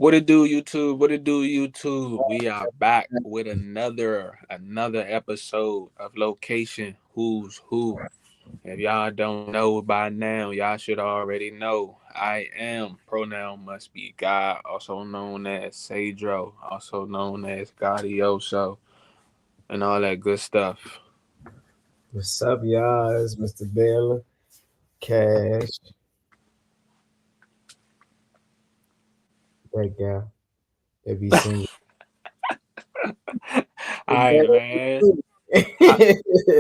What it do, YouTube? What it do, YouTube? We are back with another episode of Location Who's Who. If y'all don't know by now, y'all should already know. I am pronoun must be God, also known as Sadro, also known as Gaudioso, and all that good stuff. What's up, y'all? It's Mr. Baylor, Cash, that guy that be singing. All right, man. Huh?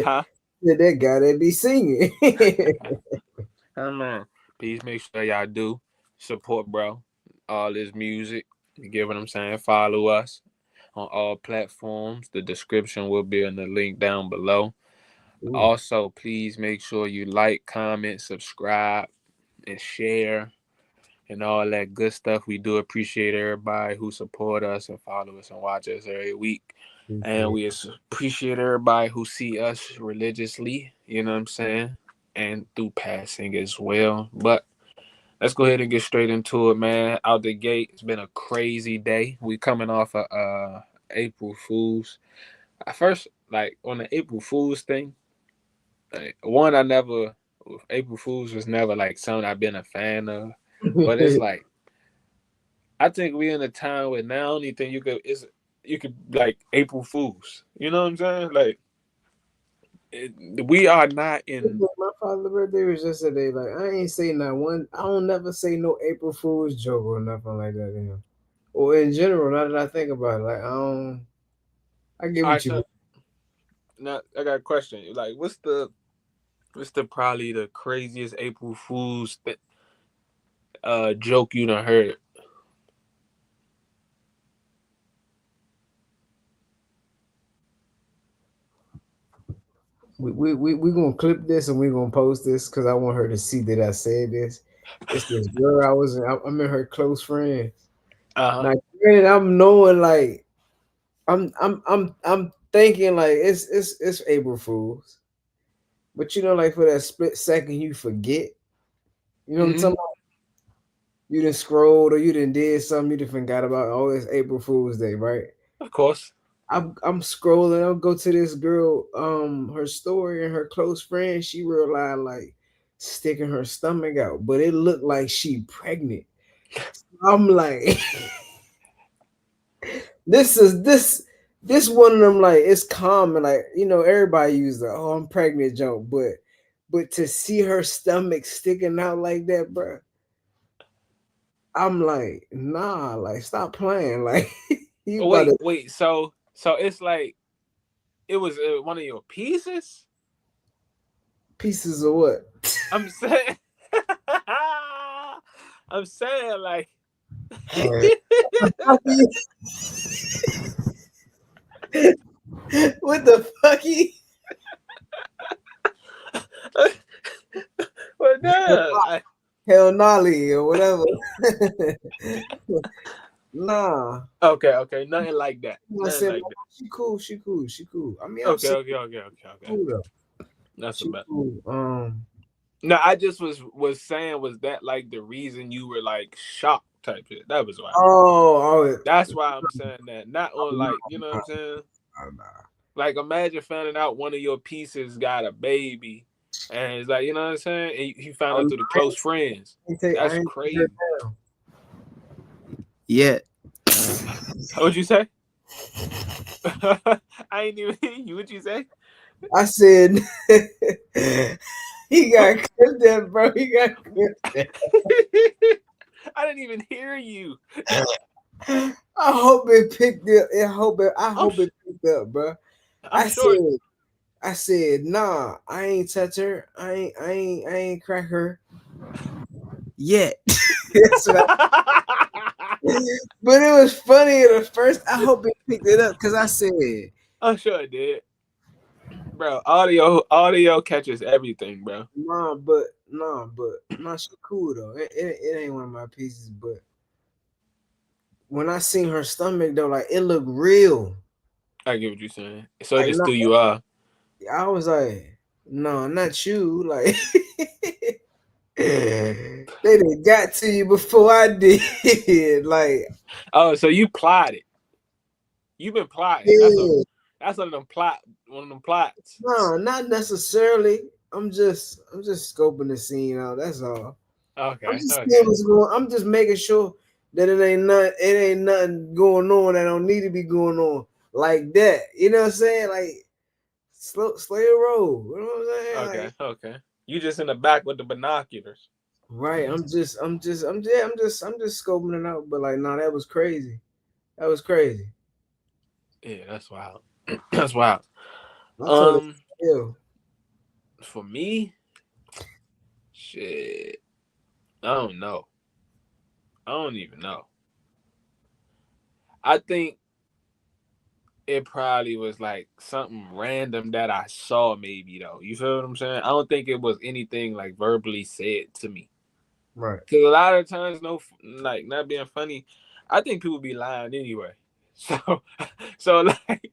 Huh? That guy that be singing. Hey, man. Please make sure y'all do support, bro. All this music. You get what I'm saying? Follow us on all platforms. The description will be in the link down below. Ooh, Also, please make sure you like, comment, subscribe, and share and all that good stuff. We do appreciate everybody who support us and follow us and watch us every week. And appreciate we appreciate everybody who see us religiously, you know what I'm saying? And through passing as well. But let's go ahead and get straight into it, man. Out the gate, it's been a crazy day. We coming off of April Fools. I first like on the April Fools thing. Like, one, I never April Fools was never like something I've been a fan of. But it's it. like I think we in a time where now only thing you could is you could like April Fools. You know what I'm saying? Like it, we are not in. My father's birthday was yesterday. Like I ain't say not one. I don't never say no April Fool's joke or nothing like that to him. Or in general, now that I think about it, like I don't. I get All right, what you. so now I got a question. Like, what's the probably the craziest April Fools joke you done heard? We gonna clip this and we gonna post this because I want her to see that I said this. It's this girl I'm in her close friends. Uh huh. Now, granted, I'm knowing like I'm thinking like it's April Fools, but like for that split second you forget. You know what I'm Hmm. talking about? You done scrolled or you done did something you done forgot about. Oh, it's April Fool's Day, right? Of course. I'm scrolling. I'll go to this girl, her story and her close friend. She realized like sticking her stomach out, but it looked like she pregnant. I'm like, this one of them like it's common. Like everybody use the I'm pregnant joke, but to see her stomach sticking out like that, bro, I'm like, nah, like stop playing, like you about Wait, to wait. So it's like it was one of your pieces. pieces of what? I'm saying. I'm saying like. What the fuck? Well, no. Hell Nolly or whatever. Nah. Okay, okay, nothing like that. I Nothing said, like "Man, that. she cool. I mean, I'm Okay, saying okay, okay, okay, okay. cool though. That's She about. cool. No, I just was saying was that like the reason you were like shocked type shit. That was why. Oh, That's why I'm saying that. Not on nah, like you know what I'm saying. nah. Like imagine finding out one of your pieces got a baby, and it's like you know what I'm saying. And you found Oh, out no, through the close friends. I That's ain't take her crazy. down yet. What'd you say? I ain't even hear you. What'd you say? I said he got clipped that, bro. He got clipped I didn't even hear you. that. I hope it picked up. I I'm hope it picked up, bro. I'm sure. I said, nah, I ain't touch her. I ain't crack her yet. That's what but it was funny at first. I hope it picked it up because I said, I'm sure it did, bro. Audio catches everything, bro. nah, she cool though. It ain't one of my pieces, but when I seen her stomach though, like it looked real. I get what you're saying. So it Like just not, threw you off. I was like, no, not you. Like They done got to you before I did. Like, Oh, so you plotted. You've been plotting. yeah, That's one of them plots. no, not necessarily. I'm just scoping the scene out. That's all. I'm Okay, just seeing okay. what's going. I'm just making sure that it ain't nothing going on that don't need to be going on like that. You know what I'm saying? Like slow your roll. You know what I'm saying? Okay, Like okay. You just in the back with the binoculars. right. I'm just scoping it out. But like, no, that was crazy. That was crazy. Yeah, that's wild. That's wild. I told it, Um, yo, for me, shit, I don't know. I don't even know. I think it probably was like something random that I saw, maybe though. You feel what I'm saying? I don't think it was anything like verbally said to me. right. Cause a lot of times, no, like not being funny, I think people be lying anyway. So, so like,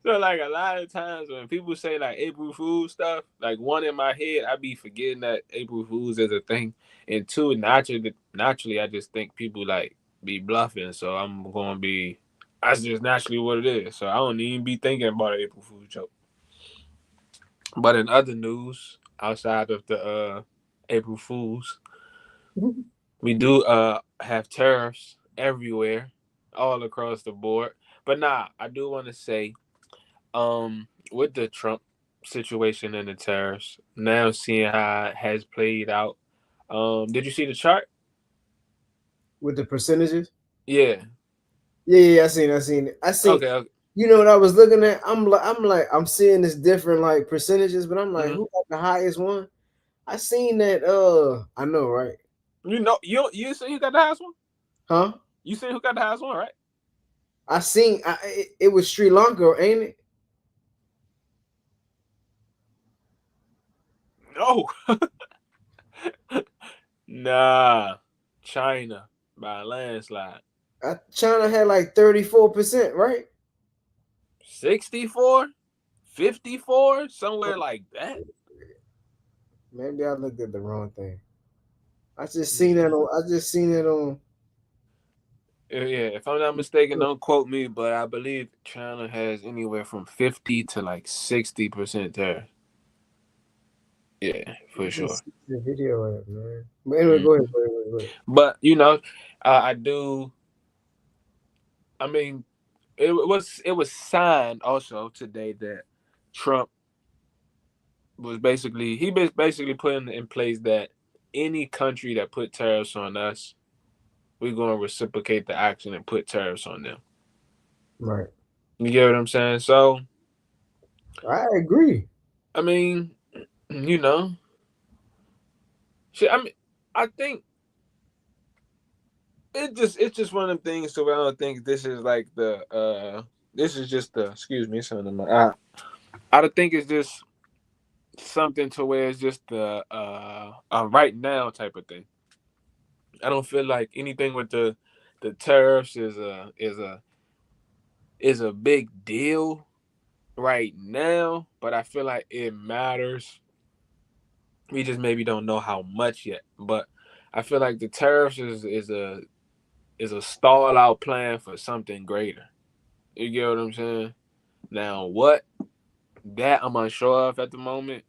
so like a lot of times when people say like April Fool stuff, like one in my head, I be forgetting that April Fools is a thing, and two, naturally, I just think people like be bluffing. So I'm gonna be, that's just naturally what it is. So I don't even be thinking about an April Fool joke. But in other news, outside of the April Fools, we do have tariffs everywhere, all across the board. But nah, I do want to say, with the Trump situation and the tariffs, now seeing how it has played out. Did you see the chart? With the percentages. Yeah. Yeah, yeah, I seen. Okay. Okay. You know what I was looking at? I'm seeing this different like percentages, but I'm like, Hmm. who got the highest one? I seen that. I know, right? You know, you see who got the highest one? Huh? You see who got the highest one, right? I seen. It was Sri Lanka, ain't it? No. Nah. China by a landslide. China had like 34%, right? 64, 54, somewhere like that. Maybe I looked at the wrong thing. I just seen that Yeah. on. I just seen it on. Yeah, if I'm not mistaken, don't quote me, but I believe China has anywhere from 50 to like 60% there. Yeah, for sure. Just see the video, at, man. But anyway, Mm. go ahead. Go ahead. Go ahead. But I do. I mean, it was signed also today that Trump was basically putting in place that any country that put tariffs on us, we're going to reciprocate the action and put tariffs on them. Right. You get what I'm saying? So, I agree. I mean, you know, shit. I mean, I think it's just one of them things. So I don't think this is like the this is just the, excuse me, something in my eye. I don't think it's just something to where it's just the right now type of thing. I don't feel like anything with the tariffs is a big deal right now, but I feel like it matters. We just maybe don't know how much yet. But I feel like the tariffs is a stall out plan for something greater. You get what I'm saying? Now what, that I'm unsure of at the moment.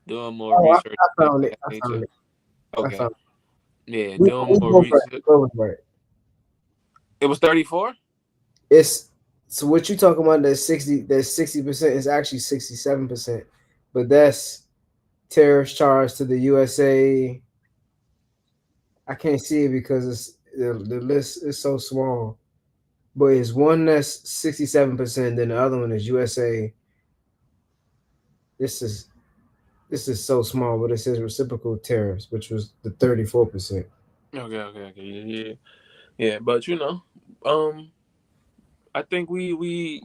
Doing more Oh, research, I things found of it. that I found nature. it. I Okay. found it. Yeah, We doing we more both right. research. We both right. It was 34? It's so what you talking about? That 60% is actually 67%, but that's tariffs charged to the USA. I can't see it because the list is so small. But it's one that's 67%, then the other one is USA. This is this is so small, but it says reciprocal tariffs, which was the 34%. Okay, okay, okay. Yeah, yeah. Yeah, but um I think we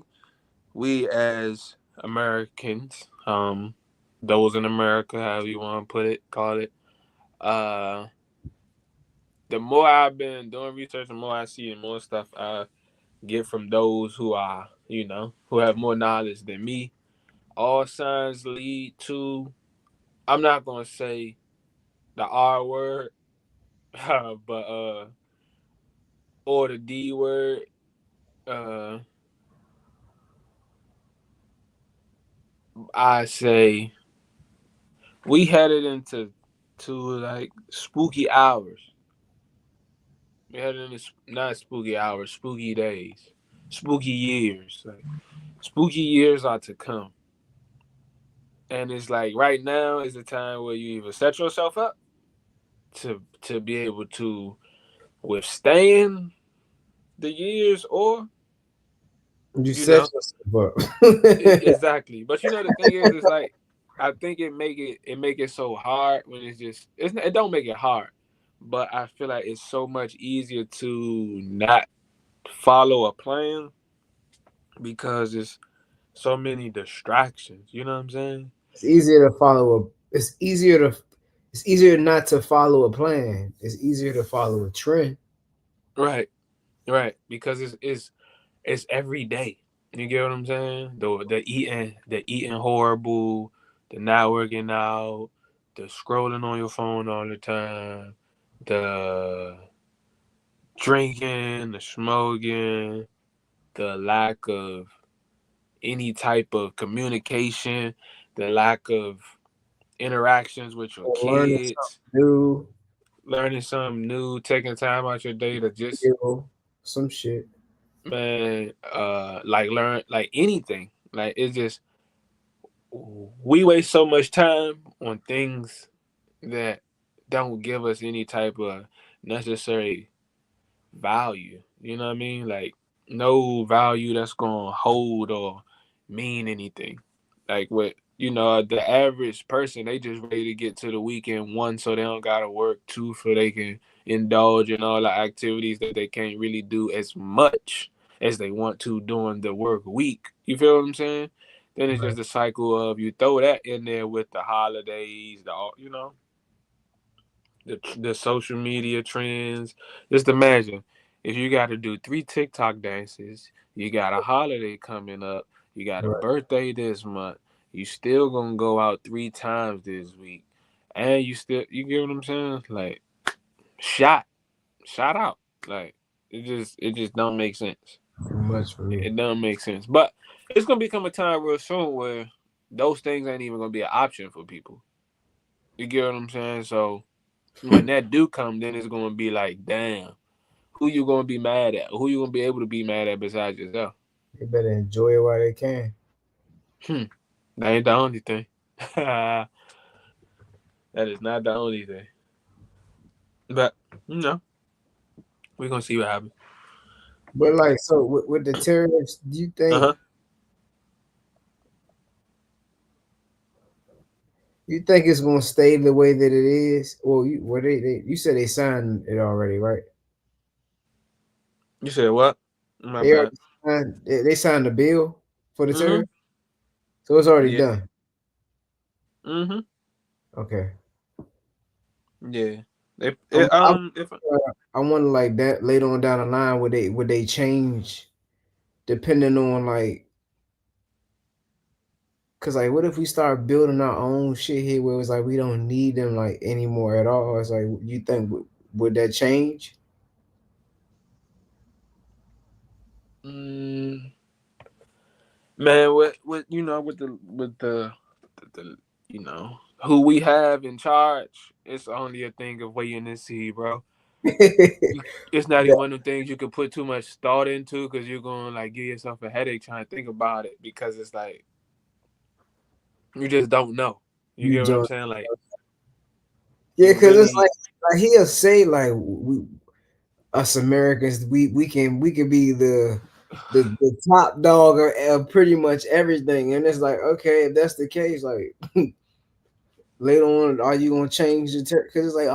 as Americans, those in America, however you want to put it, call it, uh the more I've been doing research, the more I see and more stuff I get from those who are, who have more knowledge than me. All signs lead to, I'm not gonna say the R word, but or the D word. Uh, I say we headed into like spooky hours. We headed into not spooky hours, spooky days, spooky years. Like spooky years are to come, and it's like right now is the time where you either set yourself up to be able to withstand the years, or You you set know yourself up. exactly. But you know the thing is, it's like I think it make it so hard when it don't make it hard, but I feel like it's so much easier to not follow a plan because it's so many distractions. You know what I'm saying? It's easier to follow a. It's easier not to follow a plan. It's easier to follow a trend. Right, right. Because it's every day. You get what I'm saying? The eating horrible, the not working out, the scrolling on your phone all the time, the drinking, the smoking, the lack of any type of communication, the lack of interactions with your Or learning kids, something new, learning something new, taking time out your day to just skill, some shit. man, like learn like anything. Like it's just we waste so much time on things that don't give us any type of necessary value. You know what I mean? Like no value that's gonna hold or mean anything. Like what the average person, they just ready to get to the weekend, one, so they don't gotta work, two, so they can indulge in all the activities that they can't really do as much as they want to during the work week. You feel what I'm saying? Then it's Right. just a cycle of you throw that in there with the holidays, the social media trends. Just imagine if you got to do 3 TikTok dances, you got a holiday coming up, you got a Right. birthday this month, you still gonna go out 3 times this week, and you get what I'm saying? Like shot, shot out. Like it just don't make sense. Too much for me. It don't make sense. But it's gonna become a time real soon where those things ain't even gonna be an option for people. You get what I'm saying? So when that do come, then it's gonna be like, damn, who you gonna be mad at? Who you gonna be able to be mad at besides yourself? They better enjoy it while they can. Hmm. That ain't the only thing. That is not the only thing. But you know, we're gonna see what happens. But like, so with the tariffs, do Uh huh. you think it's gonna stay the way that it is? Well, you said they signed it already, right? You said what? My They bad. already they signed the bill for the Mm-hmm. tariff, so it's already Yeah. done. Mm-hmm. Okay. Yeah. If I'm, it, I'm if I wonder like that later on down the line would they change depending on like, cause like what if we start building our own shit here where it's like we don't need them like anymore at all? It's like you think would that change? mm, man, with the who we have in charge, it's only a thing of waiting and see, bro. It's not even Yeah, one of the things you could put too much thought into because you're gonna like give yourself a headache trying to think about it because it's like you just don't know. You you get what I'm don't. saying? Like Yeah, you cause it's really like he'll say like we us Americans we can be the top dog of pretty much everything, and it's like okay if that's the case like later on are you gonna change the because it's like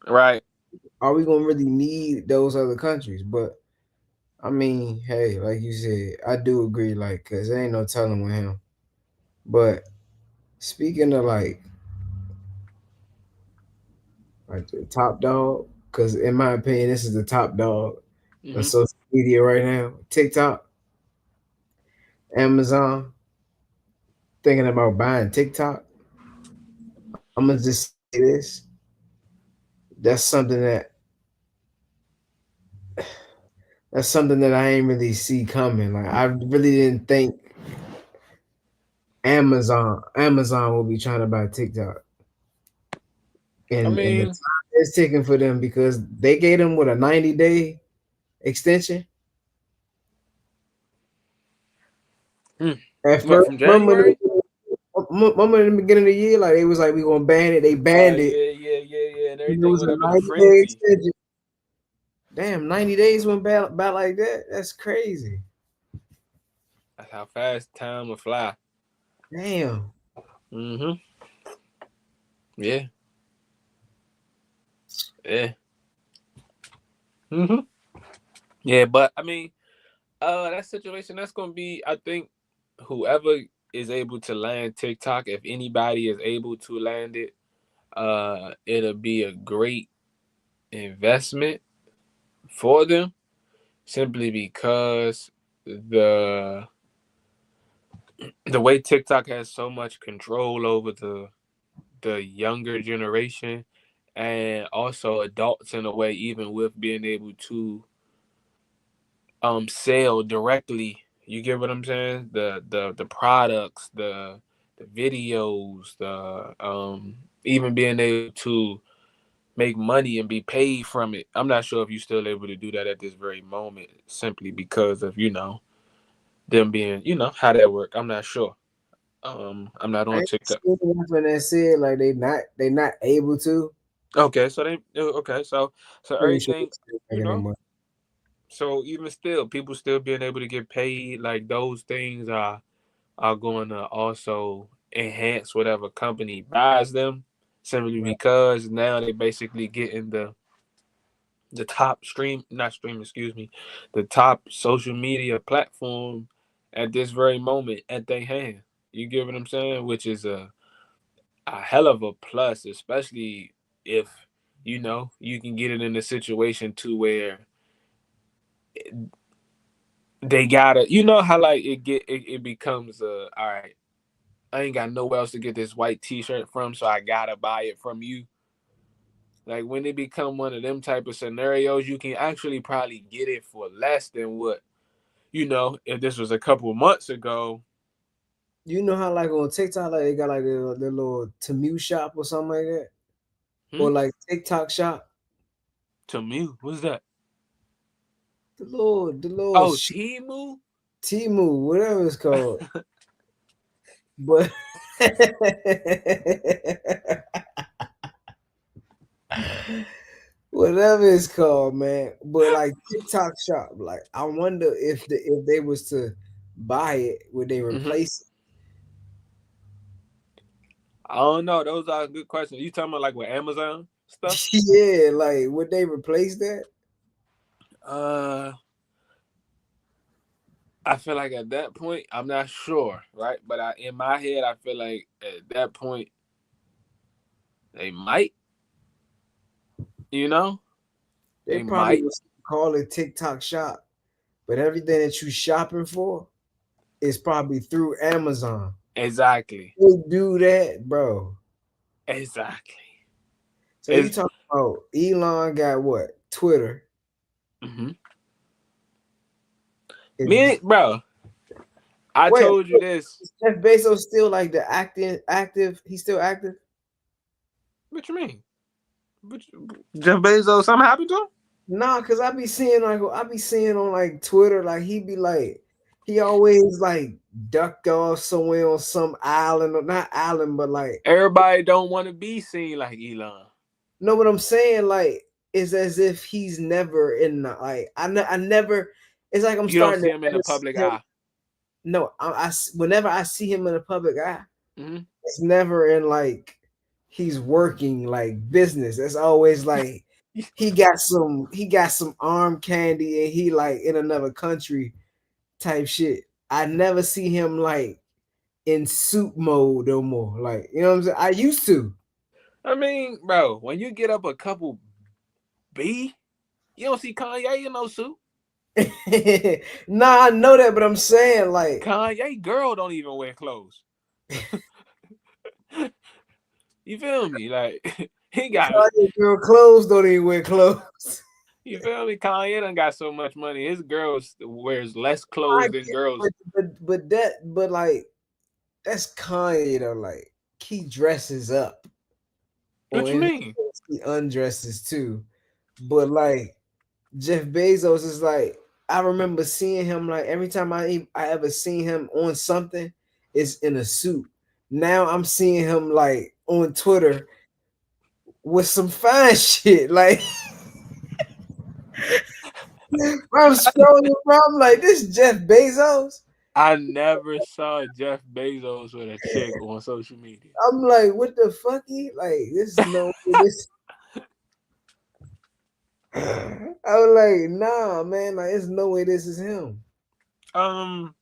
right. are we gonna really need those other countries? But I mean, hey, like you said, I do agree, like, cause there ain't no telling with him. But speaking of like the top dog, cause in my opinion, this is the top dog of Hmm. social media right now. TikTok, Amazon, thinking about buying TikTok. I'm gonna just say this. That's something that that's something that I ain't really see coming. Like I really didn't think Amazon will be trying to buy TikTok, I and the mean, time it's taking for them because they gave them with a 90-day extension. mm, At what first, from January? remember in the beginning of the year, like they was like we gonna ban it. They Oh banned it. yeah, and And it everything was went a up in a 90-day frenzy. extension. Damn, 90 days went by like that. That's crazy. That's how fast time will fly. Damn. Mm-hmm. Yeah, yeah. Mm-hmm. Yeah, but I mean, that situation that's gonna be, I think, whoever is able to land TikTok, if anybody is able to land it, it'll be a great investment for them simply because the the way TikTok has so much control over the younger generation and also adults in a way, even with being able to sell directly. You get what I'm saying? The products, the videos, the even being able to make money and be paid from it. I'm not sure if you're still able to do that at this very moment, simply because of them being how that work. I'm not sure. I'm not I on ain't TikTok. seen nothing that said like they not able to. Okay, so they okay, so Pretty sure they everything, still you making their know. money. So even still, people still being able to get paid, like those things are going to also enhance whatever company buys them, simply Right. because now they basically getting the top not stream, excuse me, the top social media platform at this very moment at their hand. You get what I'm saying? Which is a hell of a plus, especially if you can get it in a situation to where they gotta, how like it becomes all right, I ain't got nowhere else to get this white t-shirt from, so I gotta buy it from you. Like when it become one of them type of scenarios, you can actually probably get it for less than what, if this was a couple months ago. You know how like on TikTok like they got like their little Temu shop or something like that, Hmm? or like TikTok shop, To me, what's that? the little Oh, Timu. Temu, whatever it's called, but whatever it's called, man. But like TikTok shop, like I wonder if they was to buy it, would they Hmm. replace I don't know. Those are good questions. You talking about like with Amazon it? stuff? Yeah, like would they replace that? Uh, I feel like at that point, I'm not sure, right? But in my head, I feel like at that point they might, you know, They they probably might. would call it TikTok shop, but everything that you shopping for is probably through Amazon. Exactly, They do that, bro. exactly. So you It's talking about Elon got what? Twitter. hmm Is me, bro. I wait, told you this. is Jeff Bezos still like the active? He's still active? What you mean? Jeff Bezos, something happened to him? Nah, cause I be seeing on like Twitter, like he be like he always like ducked off somewhere on some island or not island, but like Everybody don't want to be seen like Elon. know what I'm saying? Like it's as if he's never in the like I never. It's like I'm You don't starting see to him in the never see public him. eye. No, whenever I see him in the public eye, Hmm. it's never in like he's working like business. It's always like he got some arm candy and he like in another country type shit. I never see him like in suit mode no more. Like, you know what I'm saying? I used to. I mean, bro, when you get up a couple B, you don't see Kanye in no suit. Nah, I know that, but I'm saying like Kanye girl don't even wear clothes. You feel me? Like he got Kanye girl clothes don't even wear clothes. you feel me? Kanye done got so much money. His girls wears less I clothes than get, girls. but like that's Kanye though. Like he dresses up, or What you in his mean? case, he undresses too. But like Jeff Bezos is like, I remember seeing him like every time I ever seen him on something, it's in a suit. Now I'm seeing him like on Twitter with some fine shit. Like I'm scrolling, bro, I'm like, this Jeff Bezos. I never saw Jeff Bezos with a chick on social media. I'm like, what the fucky? Like, this no this. I was like, nah, man, like, there's no way this is him. Um,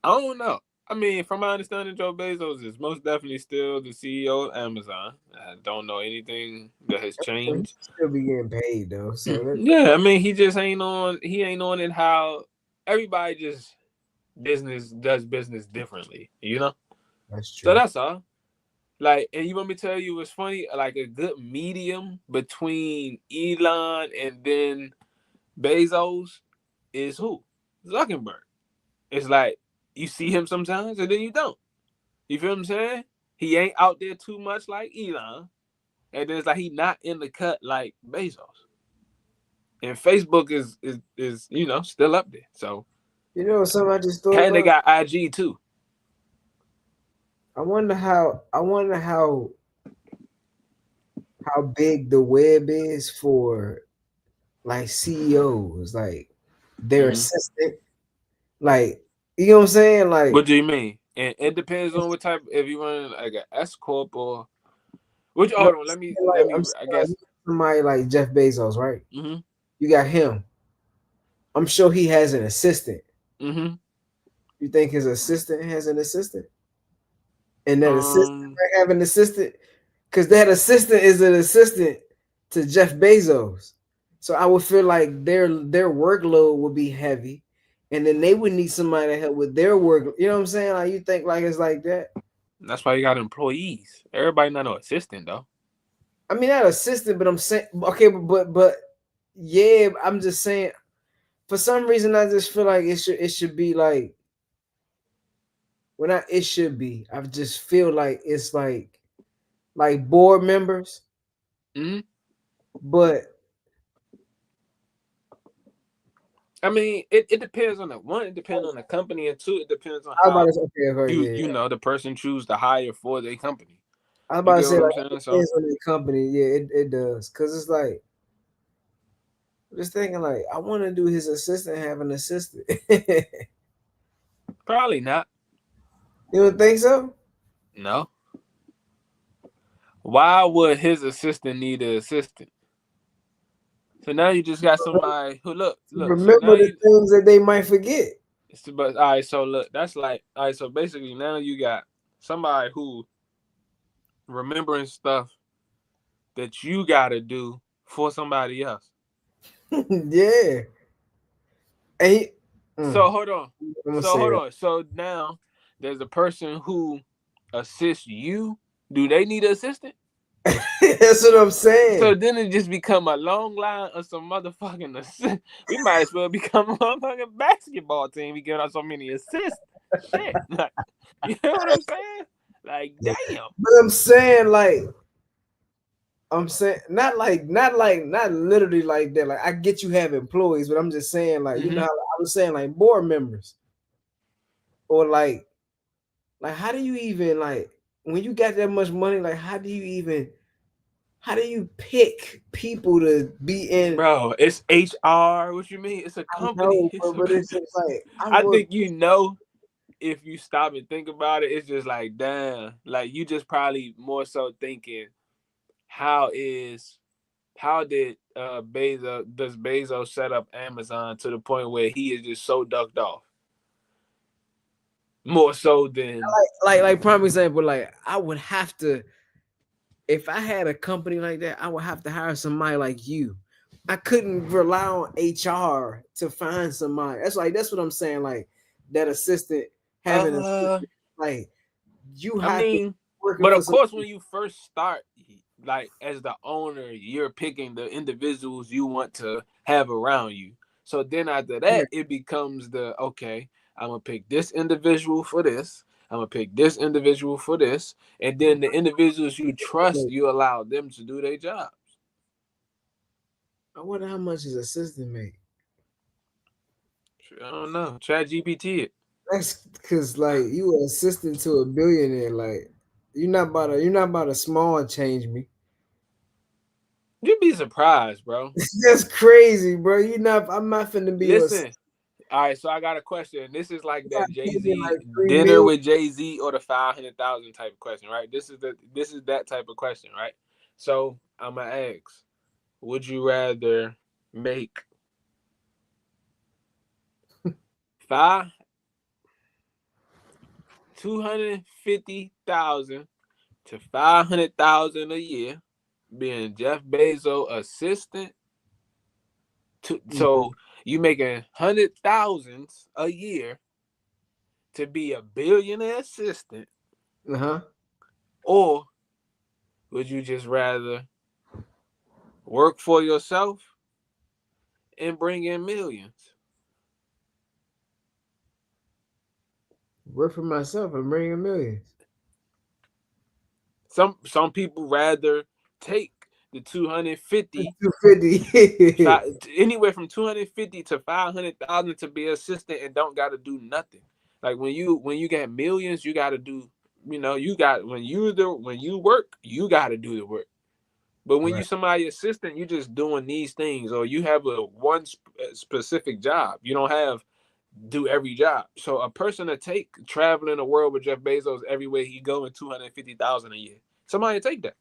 I don't know. I mean, from my understanding, Joe Bezos is most definitely still the CEO of Amazon. I don't know anything that has But he changed. should still be getting paid though, so Yeah, I mean, he just ain't on. He ain't on it how everybody just business does business differently. You know. that's So true. that's all. Like, and you want me to tell you what's funny? Like a good medium between Elon and then Bezos is who? Zuckerberg. It's like you see him sometimes and then you don't. You feel what I'm saying? He ain't out there too much like Elon, and then it's like he not in the cut like Bezos. And Facebook is still up there. So You know something I just thought and they about? got IG too. I wonder how big the web is for like CEOs, like their Mm-hmm. assistant, like you know what I'm saying? What Like do you mean? And it depends on what type. If you run like an S corp or which. no, Hold on. Let me. I'm I saying like guess. you got somebody like Jeff Bezos, right? Mm-hmm. You got him. I'm sure he has an assistant. Mm-hmm. You think his assistant has an assistant? And that assistant Um. might have an assistant because that assistant is an assistant to Jeff Bezos. So I would feel like their workload would be heavy, and then they would need somebody to help with their work. You know what I'm saying? Like you think like it's like that. That's why you got employees. Everybody not no assistant though. I mean, not assistant, but I'm saying okay, but yeah, I'm just saying. For some reason, I just feel like it should be like well, not it should be. I just feel like it's like board members, Mm-hmm. but I mean, it depends on the one. It depends on the company, and two, it depends on I was about how to say, okay, you yeah. you know the person choose to hire for their company. I was You about to get say what I'm like saying? it So depends on the company. Yeah, it does. Cause it's like I'm just thinking like I want to do his assistant have an assistant. You probably not. don't think so? No. Why would his assistant need an assistant? So now you just got somebody who look. So now Remember the you things that they might forget. but all right. So look, that's like all right. So basically now you got somebody who remembering stuff that you got to do for somebody else. Yeah. And So hold on. I'm gonna say that. So now there's a person who assists you. Do they need an assistant? That's what I'm saying. So then it just become a long line of some motherfucking assist. We might as well become a motherfucking basketball team. We giving out so many assists. Shit. Like, you know what I'm saying? Like, damn. But I'm saying not literally like that. Like I get you have employees, but I'm just saying like you know Mm-hmm. how I was saying like board members or like how do you even like when you got that much money? Like how do you pick people to be in? Bro, it's HR. What you mean? It's a I company. know, but it's just like I I work. think if you stop and think about it, it's just like, damn. Like you just probably more so thinking, how is how did Bezos set up Amazon to the point where he is just so ducked off? More so than Like prime example, like I would have to if I had a company like that, I would have to hire somebody like you. I couldn't rely on HR to find somebody. That's what I'm saying. Like that assistant having uh assistant, like you I have to mean working But for of some. course, when you first start, like as the owner, you're picking the individuals you want to have around you. So then after Yeah, that, it becomes the okay, I'm gonna pick this individual for this. I'm gonna pick this individual for this, and then the individuals you trust, you allow them to do their jobs. I wonder how much his assistant make. I don't know. Chat GPT it. That's because like you an assistant to a billionaire. Like you're not about to small change me. You'd be surprised, bro. That's crazy, bro. You not. I'm not finna be your. Listen, all right, so I got a question. This is like You that gotta Jay pay me Z like three dinner million. with Jay Z or the 500,000 type of question, right? This is that type of question, right? So I'm gonna ask, would you rather make five 250,000 to 500,000 a year, being Jeff Bezos assistant to so you making hundred thousands a year to be a billionaire assistant, Uh huh. or would you just rather work for yourself and bring in millions? Work for myself and bring a million. Some people rather take the 250 250. anywhere from 250 to 500,000 to be assistant and don't got to do nothing. Like when you get millions, you got to do. You got when you work, you got to do the work. But when you Right. somebody assistant, you just doing these things, or you have a one specific job. You don't have do every job. So a person to take traveling the world with Jeff Bezos everywhere he go and 250,000 a year. Somebody take that.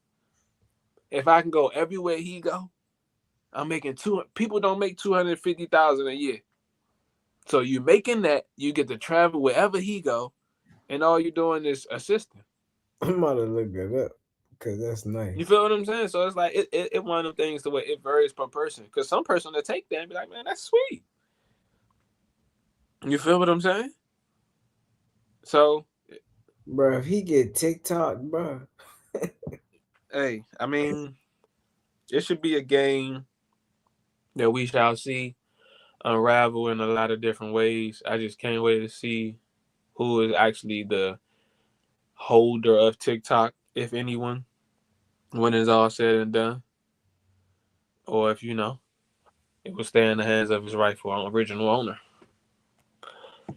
If I can go everywhere he go, I'm making two. People don't make 250,000 a year. So you making that, you get to travel wherever he go, and all you doing is assisting. I'm about to look that up because that's You nice. feel what I'm saying? So it's like it one of them things the way it varies per person. Because some person to take that and be like, man, that's sweet. You feel what I'm saying? So Bro, if he get TikTok, bro, hey, I mean, it should be a game that we shall see unravel in a lot of different ways. I just can't wait to see who is actually the holder of TikTok, if anyone, when it's all said and done, or if it will stay in the hands of his rightful original owner.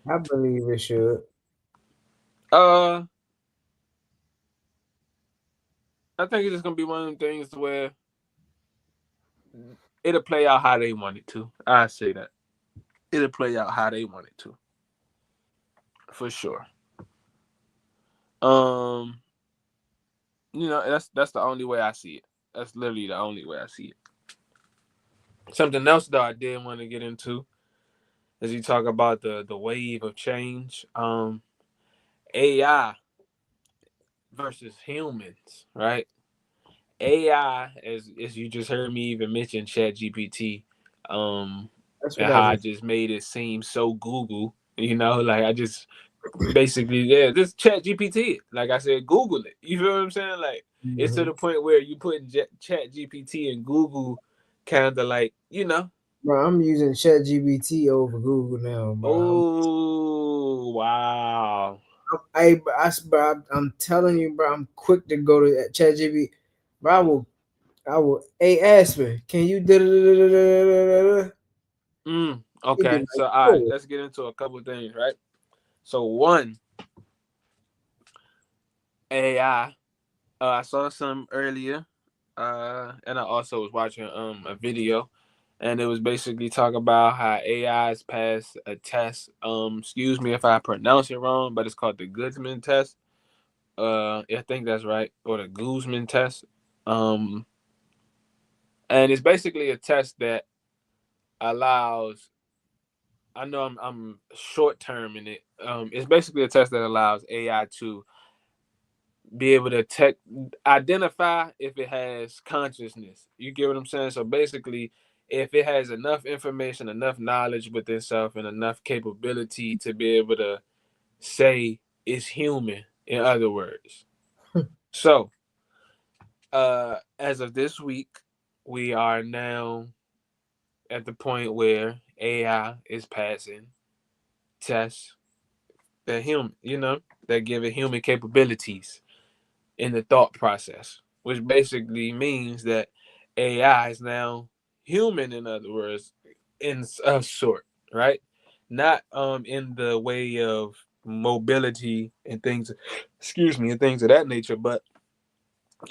I believe it should. Uh, I think it's just gonna be one of them things where it'll play out how they want it to. I say that it'll play out how they want it to, for sure. Um, that's the only way I see it. That's literally the only way I see it. Something else though I did want to get into as you talk about the wave of change. AI versus humans, right? AI, as you just heard me even mention Chat GPT, um, That's and what I how I just. just made it seem so Google, like I just basically, yeah, just Chat GPT. Like I said, Google it. You feel what I'm saying? Like it's to Mhm. the point where you put Chat GPT and Google kind of like, Bro, I'm using ChatGPT over Google now, bro. oh wow. I'm telling you, bro, I'm quick to go to ChatGPT. Bro, I will. Hey, ask me, can you da da da da da da da? He be Okay, like, so all right, oh, let's get into a couple of things, right? So one, AI. I saw some earlier, and I also was watching a video, and it was basically talking about how AI has passed a test. Excuse me if I pronounce it wrong, but it's called the Guzman test. I think that's right, or the Guzman test. Um, and it's basically a test that allows. I know I'm short term in it. It's basically a test that allows AI to be able to identify if it has consciousness. You get what I'm saying? So basically, if it has enough information, enough knowledge within itself, and enough capability to be able to say it's human, in other words. So, as of this week, we are now at the point where AI is passing tests that that give it human capabilities in the thought process, which basically means that AI is now human. In other words, in a sort, right? Not in the way of mobility and things, excuse me, and things of that nature, but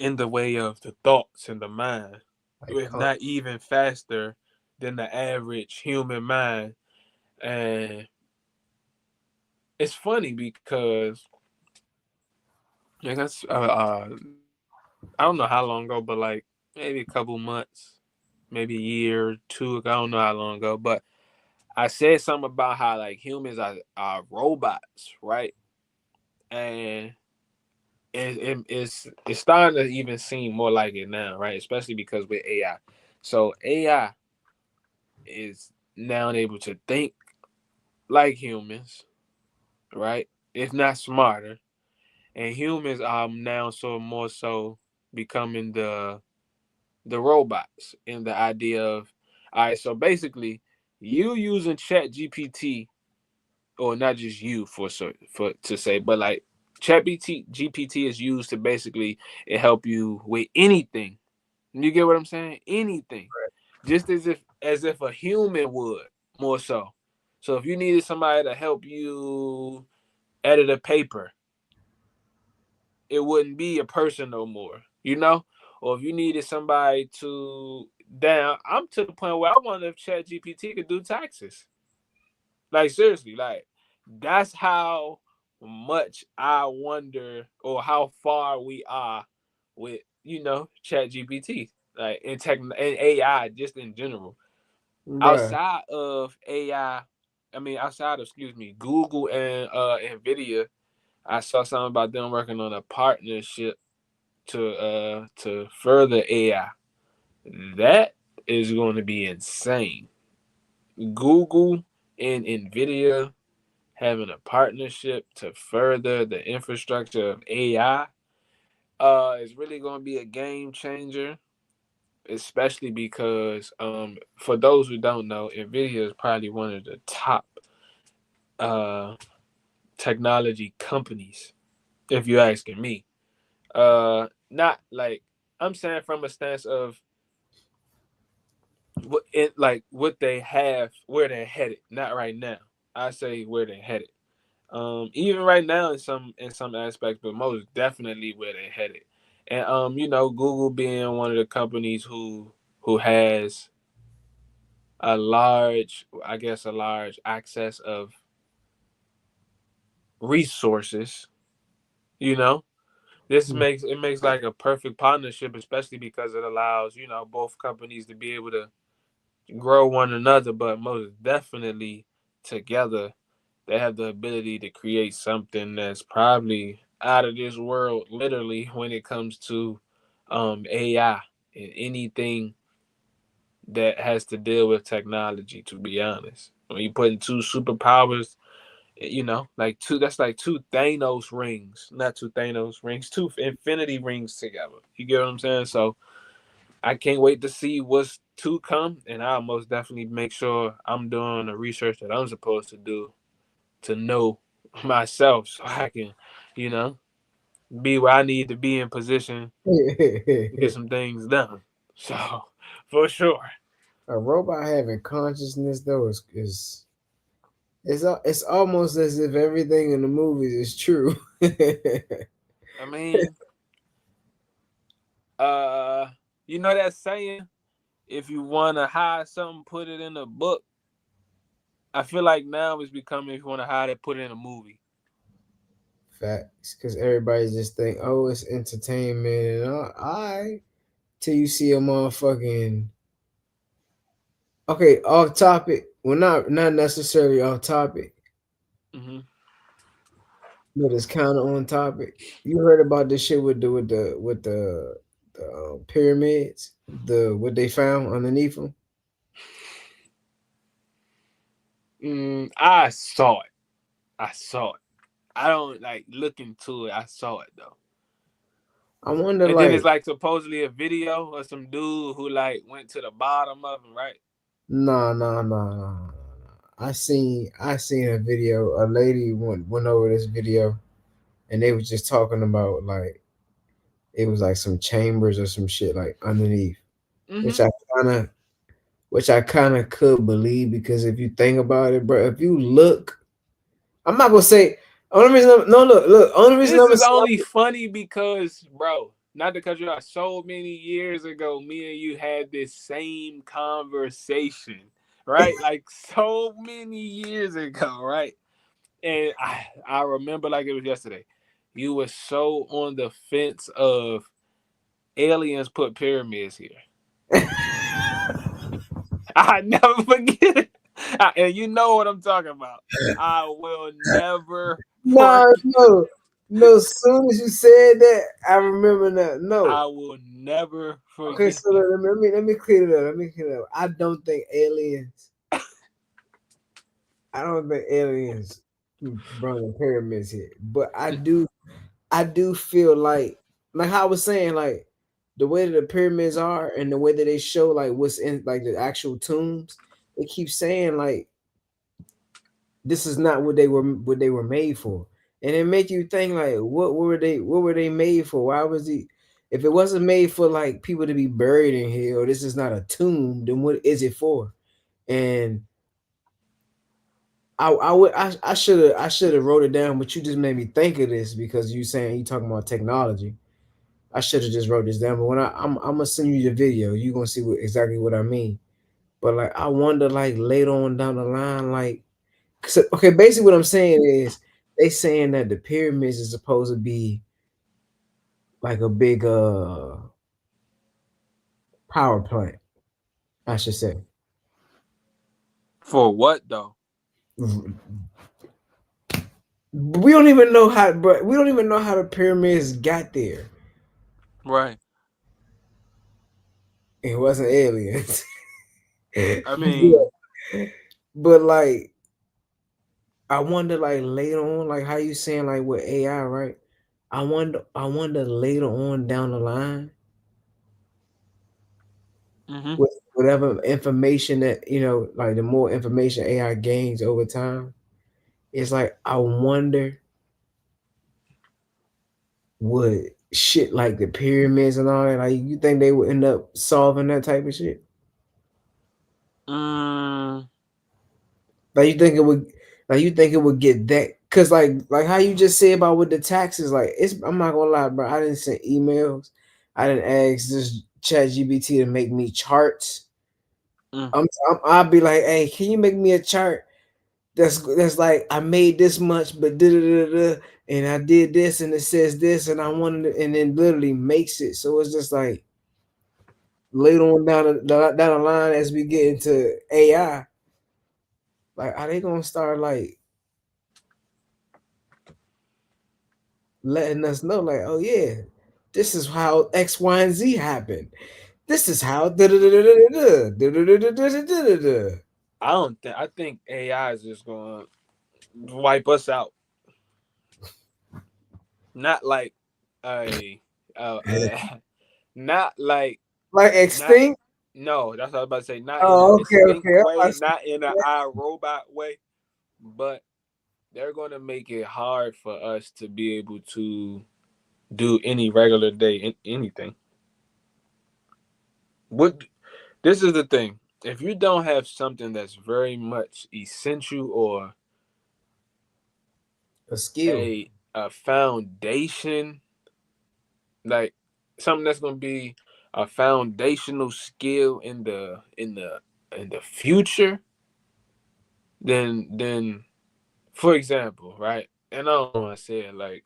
in the way of the thoughts and the mind, Like if not even faster than the average human mind. And it's funny because I guess I don't know how long ago, but like maybe a couple months, maybe a year or two ago. I don't know how long ago, but I said something about how like humans are robots, right? And it's starting to even seem more like it now, right? Especially because with AI. So AI is now able to think like humans, right? If not smarter. And humans are now so more so becoming the robots in the idea of, all right, so basically you using chat gpt, or not just you for to say, but like chat gpt is used to basically it help you with anything. You get what I'm saying? Anything. Just as if a human would, more so. So if you needed somebody to help you edit a paper, it wouldn't be a person no more, you know? Or if you needed somebody to down, I'm to the point where I wonder if Chat GPT could do taxes. Like seriously, like that's how much I wonder or how far we are with, Chat GPT. Like in tech and AI just in general. bruh. Outside of AI, I mean outside of excuse me, Google and Nvidia, I saw something about them working on a partnership to further AI. That is going to be insane. Google and Nvidia having a partnership to further the infrastructure of AI is really going to be a game changer, especially because for those who don't know, Nvidia is probably one of the top uh technology companies, if you're asking me. Not like I'm saying from a stance of what they have, where they're headed. Not right now. I say where they're headed. Even right now in some aspects, but most definitely where they're headed. And Google being one of the companies who has a large access of resources. You know, this makes like a perfect partnership, especially because it allows both companies to be able to grow one another, but most definitely together they have the ability to create something that's probably out of this world, literally, when it comes to AI and anything that has to deal with technology. To be honest, when you putting two superpowers, like two Thanos rings, not two Thanos rings, two Infinity rings together. You get what I'm saying? So I can't wait to see what's to come, and I'll most definitely make sure I'm doing the research that I'm supposed to do to know myself, so I can, you know, be where I need to be in position to get some things done. So, for sure. A robot having consciousness though is it's almost as if everything in the movies is true. I mean, uh, you know that saying, if you want to hide something, put it in a book. I feel like now it's becoming, if you want to hide it, put it in a movie. Facts, because everybody just think, oh, it's entertainment and all right, till you see a motherfucking okay off topic. Well, not necessarily off topic, Hmm. but it's kind of on topic. You heard about this shit with the pyramids, what they found underneath them. I saw it. I saw it. I don't like look into it. I saw it though. I wonder, And then it's like, like supposedly a video of some dude who like went to the bottom of him, right? no. I seen a video. A lady went over this video, and they was just talking about like it was like some chambers or some shit like underneath, which Mm-hmm. I kind of which I kind of could believe because if you think about it, bro, if you look, I'm not gonna say only reason. No, look. Only reason This I'm gonna is say, only funny because, bro, not to cut you out, so many years ago, me and you had this same conversation, right? Like so many years ago, right? And I remember like it was yesterday. You were so on the fence of aliens put pyramids here. I never forget it. And you know what I'm talking about. I will never no, forget. no, no. As soon as you said that, I remember that. No. I will never Okay, forget so that. let me clear it up. Let me clear it up. I don't think aliens. I don't think aliens brought the pyramids here, but I do. I do feel like how I was saying, like the way that the pyramids are and the way that they show like what's in like the actual tombs. They keep saying like this is not what they were made for, and it make you think like what were they made for? Why was he? If it wasn't made for like people to be buried in here, or this is not a tomb, then what is it for? And I should have wrote it down, but you just made me think of this because you talking about technology. I should have just wrote this down, but when I'm gonna send you the video, you gonna see exactly what I mean. But like I wonder like later on down the line, like okay, basically what I'm saying is they saying that the pyramids is supposed to be like a big power plant, I should say. For what though? We don't even know how, but we don't even know how the pyramids got there. Right. It wasn't aliens. I mean, but like I wonder like later on, like how you saying like with AI, right? I wonder later on down the line mm-hmm. with whatever information that like the more information AI gains over time, it's like I wonder would shit like the pyramids and all that, like you think they would end up solving that type of shit? Mm, Like you think it would get that because like how you just said about with the taxes, like I'm not gonna lie, bro. I didn't send emails. I didn't ask this chat GBT to make me charts. mm. I'll be like, hey, can you make me a chart that's like I made this much, but da da da da, and I did this, and it says this, and I wanted it, and then literally makes it. So it's just like later on down the line as we get into AI, like are they gonna start like letting us know, like, oh yeah, this is how X, Y, and Z happened. This is how da da da da da da da da da da da. I don't think. I think AI is just gonna wipe us out. Not like a, not like Like not. extinct. No, that's what I was about to say. Not in an Oh, extinct okay. way, not in an iRobot way, but they're gonna make it hard for us to be able to do any regular day anything. What this is the thing. If you don't have something that's very much essential or A skill, a foundation, like something that's gonna be a foundational skill in the future, then for example, right? And I don't want to say it like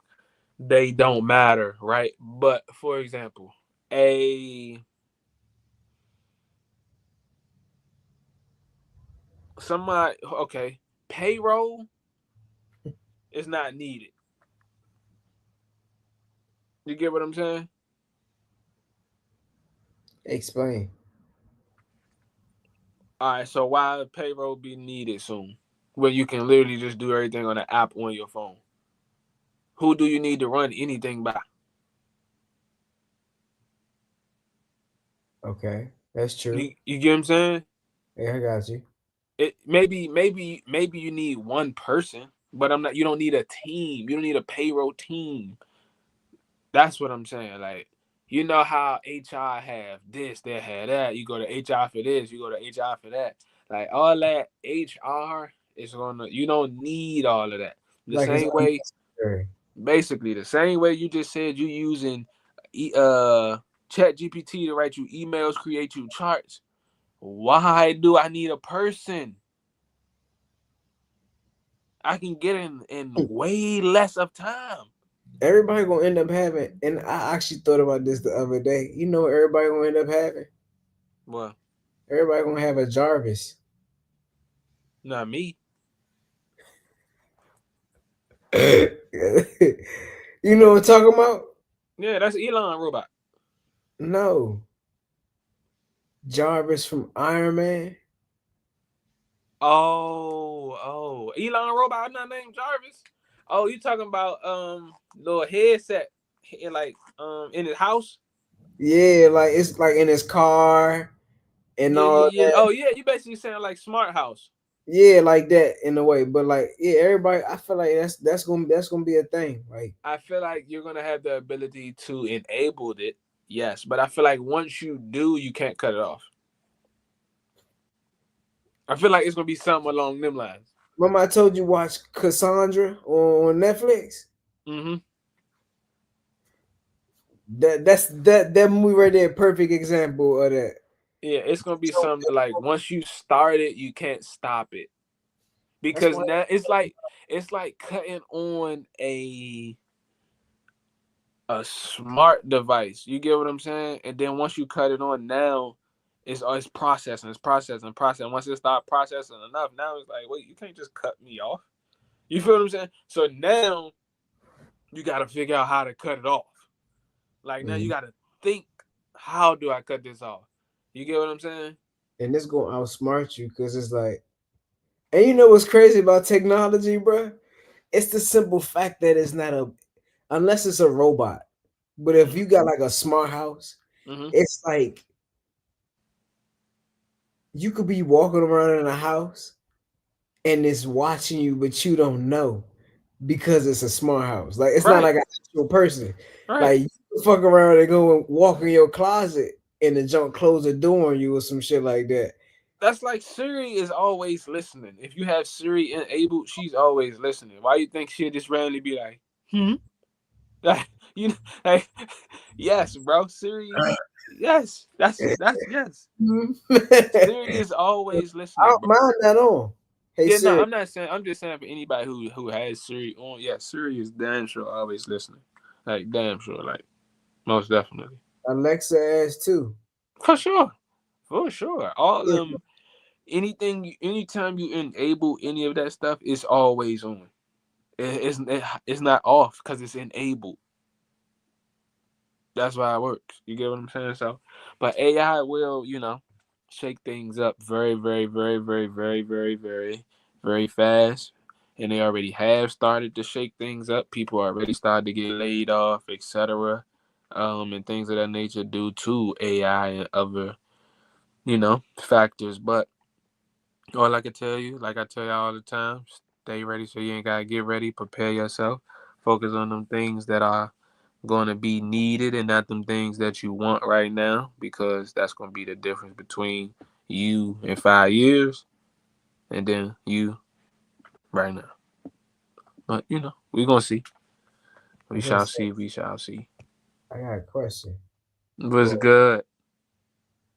they don't matter, right? But for example, a somebody okay, payroll is not needed. You get what I'm saying? explain. All right, so why payroll be needed soon when you can literally just do everything on the app on your phone? Who do you need to run anything by? Okay, that's true. You get what I'm saying? Yeah, I got you. It maybe you need one person, but I'm not. You don't need a team. You don't need a payroll team. That's what I'm saying. Like, you know how HR have this, they have that. You go to HR for this, you go to HR for that. Like all that HR is gonna. You don't need all of that. The Like it's same way, unnecessary. basically, the same way you just said you using Chat GPT to write you emails, create you charts. Why do I need a person? I can get in way less of time. Everybody gonna end up having, and I actually thought about this the other day. You know, what everybody gonna end up having. Well, Everybody gonna have a Jarvis. not me. You know what I'm talking about? Yeah, that's Elon robot. No, Jarvis from Iron Man. Elon robot not named Jarvis. Oh, you talking about little headset like in his house? Yeah, like it's like in his car and Yeah, all yeah, yeah. that. Oh yeah, you basically saying like smart house. Yeah, like that in a way. But like, yeah, everybody. I feel like that's gonna be a thing. Like, I feel like you're gonna have the ability to enable it, yes, but I feel like once you do, you can't cut it off. I feel like it's gonna be something along them lines. remember I told you watch Cassandra on Netflix. Mm-hmm. That movie right there, perfect example of that. Yeah, it's gonna be So something that, like once you start it, you can't stop it that's because why. now it's like cutting on a smart device. You get what I'm saying? And then once you cut it on, now it's processing, it's processing, processing. Once it start processing enough, now it's like, wait, you can't just cut me off. You feel what I'm saying? So now you got to figure out how to cut it off. Like now you Mhm. got to think, how do I cut this off? You get what I'm saying? And it's gonna outsmart you because it's like, and you know what's crazy about technology, bro? It's the simple fact that it's not a, unless it's a robot. But if Mm-hmm. you got like a smart house, Mm-hmm. it's like you could be walking around in a house and it's watching you, but you don't know because it's a smart house. Like it's not Right. like an actual person. Right. Like you can fuck around and go and walk in your closet and the junk close the door on you or some shit like that. That's like Siri is always listening. If you have Siri enabled, she's always listening. Why you think she'll just randomly be like, hmm? Like, you know, like, yes, bro. Siri, yes. That's yes. Mhm. Siri is always I listening, don't bro. mind that on. Hey Yeah, no, Siri, I'm not saying. I'm just saying for anybody who has Siri on. Yeah, Siri is damn sure always listening. Like damn sure, like most definitely, Alexa ass too. for sure, for sure. All Yeah, them anything, anytime you enable any of that stuff, it's always on. It's not off because it's enabled. That's why it works. You get what I'm saying? So, but AI will, shake things up very, very, very, very, very, very, very, very fast. And they already have started to shake things up. People already started to get laid off, etc. And things of that nature due to AI and other, factors. But all I can tell you, like I tell you all the time, stay ready so you ain't gotta get ready. Prepare yourself. Focus on them things that are going to be needed and not them things that you want right now, because that's going to be the difference between you in 5 years and then you right now. But we're going to see. We okay. shall So see. We shall see. I got a question. Was Well, good.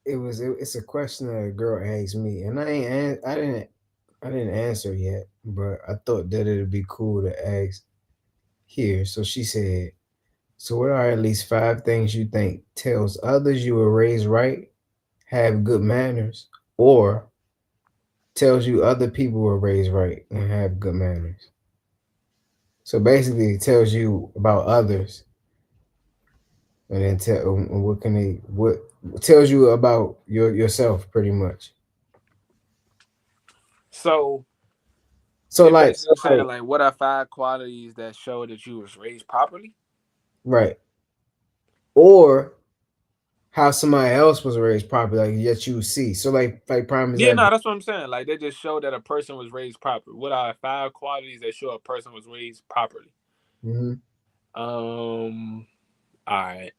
it's a question that a girl asked me, and I didn't answer yet, but I thought that it'd be cool to ask here. So she said, "So what are at least 5 things you think tells others you were raised right, have good manners, or tells you other people were raised right and have good manners?" So basically, it tells you about others, and then tell what tells you about yourself, pretty much. So So it like, so basically saying like, like, what are 5 qualities that show that you was raised properly? right. Or how somebody else was raised properly, like that you see. So like prime Yeah, no, example. that's what I'm saying. Like they just show that a person was raised properly. What are five qualities that show a person was raised properly? Hmm. All right,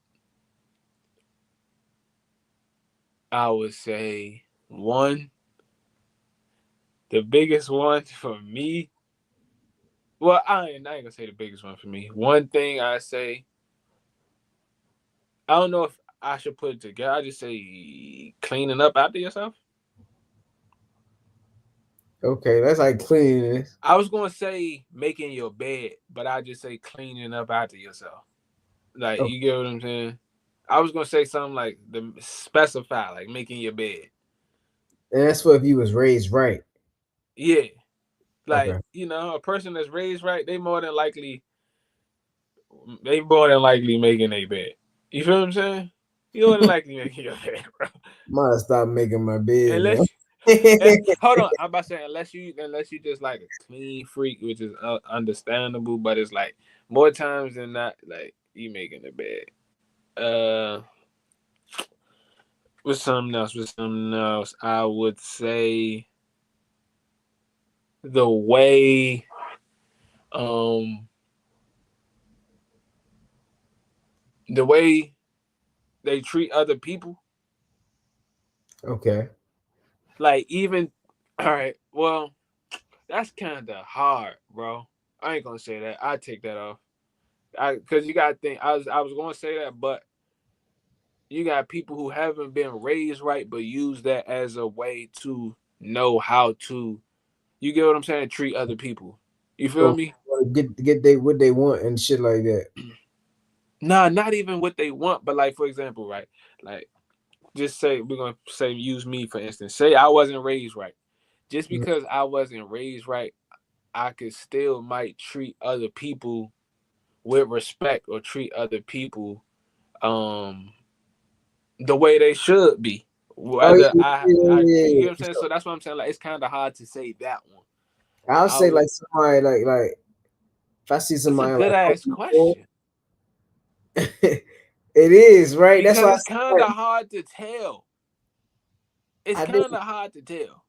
I would say one, the biggest one for me. Well, I ain't gonna say the biggest one for me. One thing I say, I don't know if I should put it together. I just say cleaning up after yourself. Okay, that's like cleanliness. I was gonna say making your bed, but I just say cleaning up after yourself. Like Okay. you get what I'm saying? I was gonna say something like the specify, like making your bed. And that's what if you was raised right. Yeah, like Okay. a person that's raised right, they more than likely making a bed. You feel what I'm saying? You more than likely making your bed, bro. Might stop making my bed, bro. Unless, hold on, I'm about to say unless you just like a clean freak, which is understandable, but it's like more times than not, like you making the bed. Uh, with something else, I would say the way um the way they treat other people. Okay. Like even all right, well, that's kind of hard, bro. I ain't gonna say that. I take that off. Because you gotta think. I was gonna say that, but you got people who haven't been raised right, but use that as a way to know how to. You get what I'm saying? Treat other people. You feel So me? get they what they want and shit like that. Nah, not even what they want, but like for example, right? Like just say we're gonna say use me for instance. Say I wasn't raised right. Just Mhm. because I wasn't raised right, I could still might treat other people with respect or treat other people um the way they should be. Oh Whether yeah, I yeah, you yeah, get what I'm yeah. saying? So that's what I'm saying. Like it's kind of hard to say that one. I'll I say would. like somebody like if I see It's a somebody good like ass open door, question it is right. That's because why I it's said, kind like, of hard to tell. It's I kind didn't of hard to tell.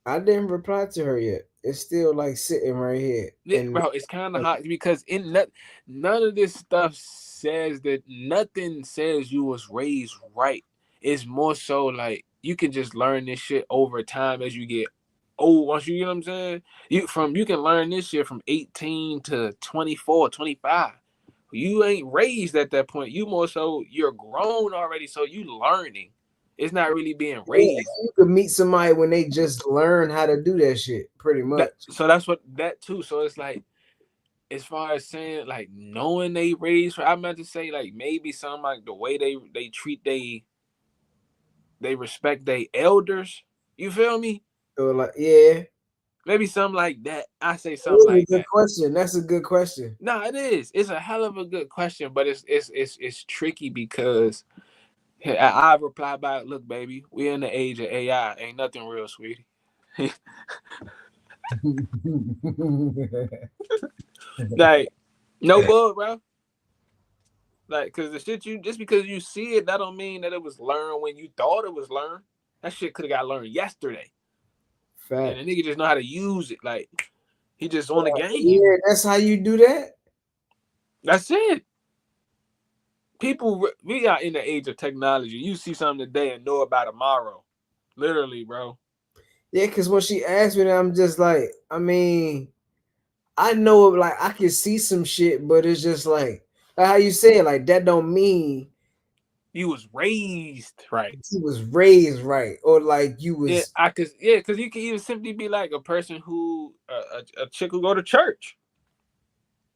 I didn't reply to her yet. It's still like sitting right here. Yeah, And bro, it's kind of hard because none of this stuff says that nothing says you was raised right. It's more so like you can just learn this shit over time as you get old. Once you get what I'm saying, you can learn this shit from 18 to 24, 25. You ain't raised at that point. You more so you're grown already, so you learning. It's not really being yeah, raised. you could meet somebody when they just learn how to do that shit, pretty much. That's what that too. So it's like as far as saying like knowing they raised, I meant to say like maybe some like the way they treat they respect their elders. You feel me? So like, yeah, Maybe something like that. I say it something is a like good that. question. That's a good question. No, it is. It's a hell of a good question, but it's tricky because I reply back, look, baby, we in the age of AI. Ain't nothing real, sweetie. Like, no bug, bro. Like, cause the shit you just because you see it, that don't mean that it was learned when you thought it was learned. That shit could have got learned yesterday, and the Fact. nigga just know how to use it. Like he just on the game. Yeah, that's how you do that. That's it. People, we are in the age of technology. You see something today and know about tomorrow. Literally, bro. Yeah, because when she asked me that, I'm just like, I mean, I know like I can see some shit, but it's just like how you say it, like that don't mean You was raised right. you was raised right or like you Yeah, was because you can even simply be like a person who a chick who go to church.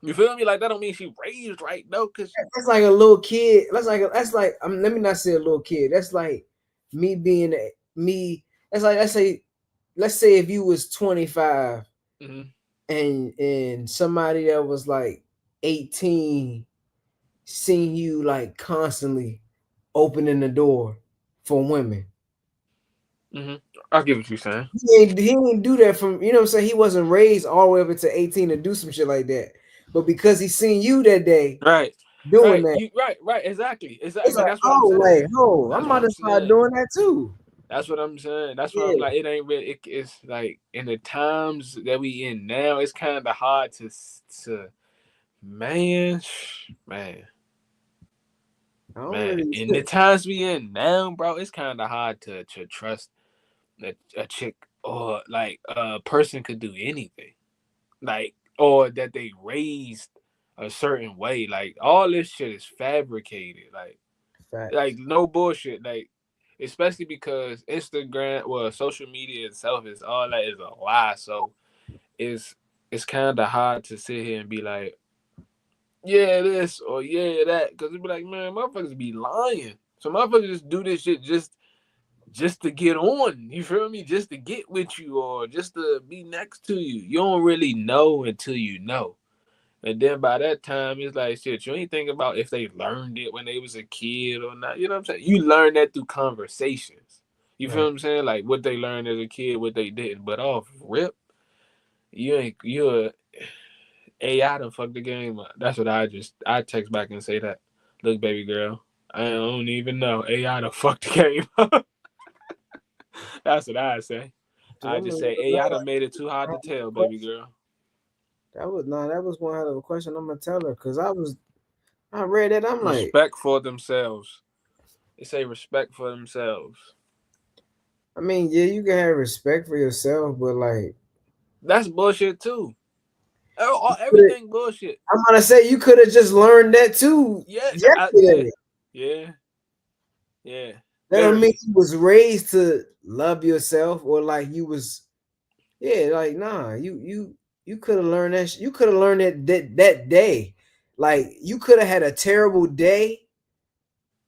You feel me? Like that don't mean she raised right though, cause that's like a little kid. That's like let me not say a little kid. That's like me being me. That's like let's say if you was 25 mhm, and somebody that was like 18 seen you like constantly opening the door for women. mhm. I get what you're saying. He didn't do that from you know what I'm saying. He wasn't raised all the way up to 18 to do some shit like that. But because he seen you that day, Right. doing Right, that. you right, exactly, It's exactly. like, That's what I'm oh, saying. like, oh, I'm That's what about I'm to start saying. doing that too. That's what I'm saying. That's why I'm Yeah, like, it ain't really. It's like in the times that we in now, it's kind of hard to man, man, I don't man. really. In the times we in now, bro, it's kind of hard to trust a chick or like a person could do anything, like or that they raised a certain way. Like all this shit is fabricated. Like Facts. no bullshit. Like especially because Instagram, well, social media itself is all that is a lie. So it's it's kind of hard to sit here and be like, yeah, this or yeah, that, because it'd be like, man, motherfuckers be lying. So motherfuckers just do this shit just to get on. You feel me? Just to get with you or just to be next to you. You don't really know until you know. And then by that time, it's like shit. You ain't think about if they learned it when they was a kid or not. You know what I'm saying? You learn that through conversations. You feel Right. what I'm saying? Like what they learned as a kid, what they didn't. But off rip, you ain't you AI done fuck the game up. That's what I text back and say that. Look, baby girl, I don't even know. AI done fuck the game up. That's what I say. Cause I I'm just gonna say know, AI done like, made it too hard I to have a tell, baby question. girl. That was one hell of a question. I'm gonna tell her because I read it. I'm like, Respect for themselves. They say respect for themselves. I mean, yeah, you can have respect for yourself, but like, That's bullshit too. coulda- Everything bullshit. I'm gonna say you could have just learned that too Yeah, yeah, yesterday. yeah, yeah. That don't mean Literally. you was raised to love yourself or like you was. Yeah, like nah, you could have learned that. You could have learned that day. Like you could have had a terrible day,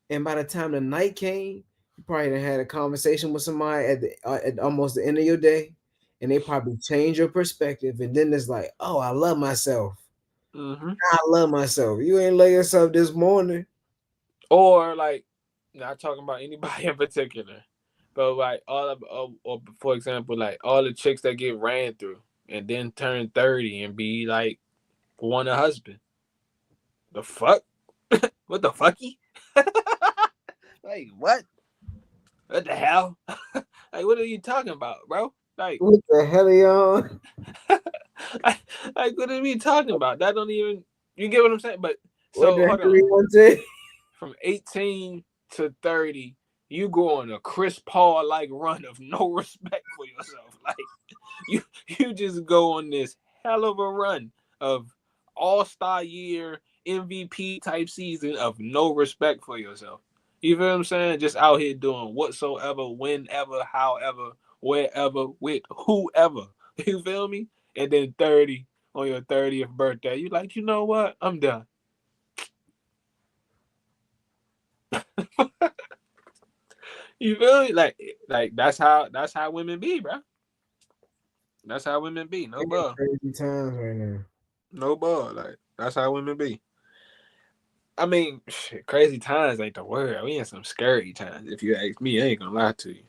and by the time the night came, you probably done had a conversation with somebody at almost the end of your day, and they probably change your perspective. And then it's like, oh, I love myself. Hmm. I love myself. You ain't love yourself this morning. Or like, not talking about anybody in particular, but like all of, or for example, like all the chicks that get ran through and then turn 30 and be like, want a husband. The fuck? What the fucky? Like what? What the hell? Like what are you talking about, bro? Like, What the hell are you on? like what are we talking about? That don't even, you get what I'm saying? But What so the hold hell are on. you want to say? From 18 to 30, you go on a Chris Paul like run of no respect for yourself. Like you just go on this hell of a run of all-star year MVP type season of no respect for yourself. You feel what I'm saying? Just out here doing whatsoever, whenever, however, wherever, with whoever. You feel me? And then 30 on your 30th birthday, you like, you know what? I'm done. You feel me? Like that's how women be, bro. That's how women be. No It ain't ball. crazy times right now. No ball. Like that's how women be. I mean, shit, crazy times ain't the word. We in some scary times. If you ask me, I ain't gonna lie to you.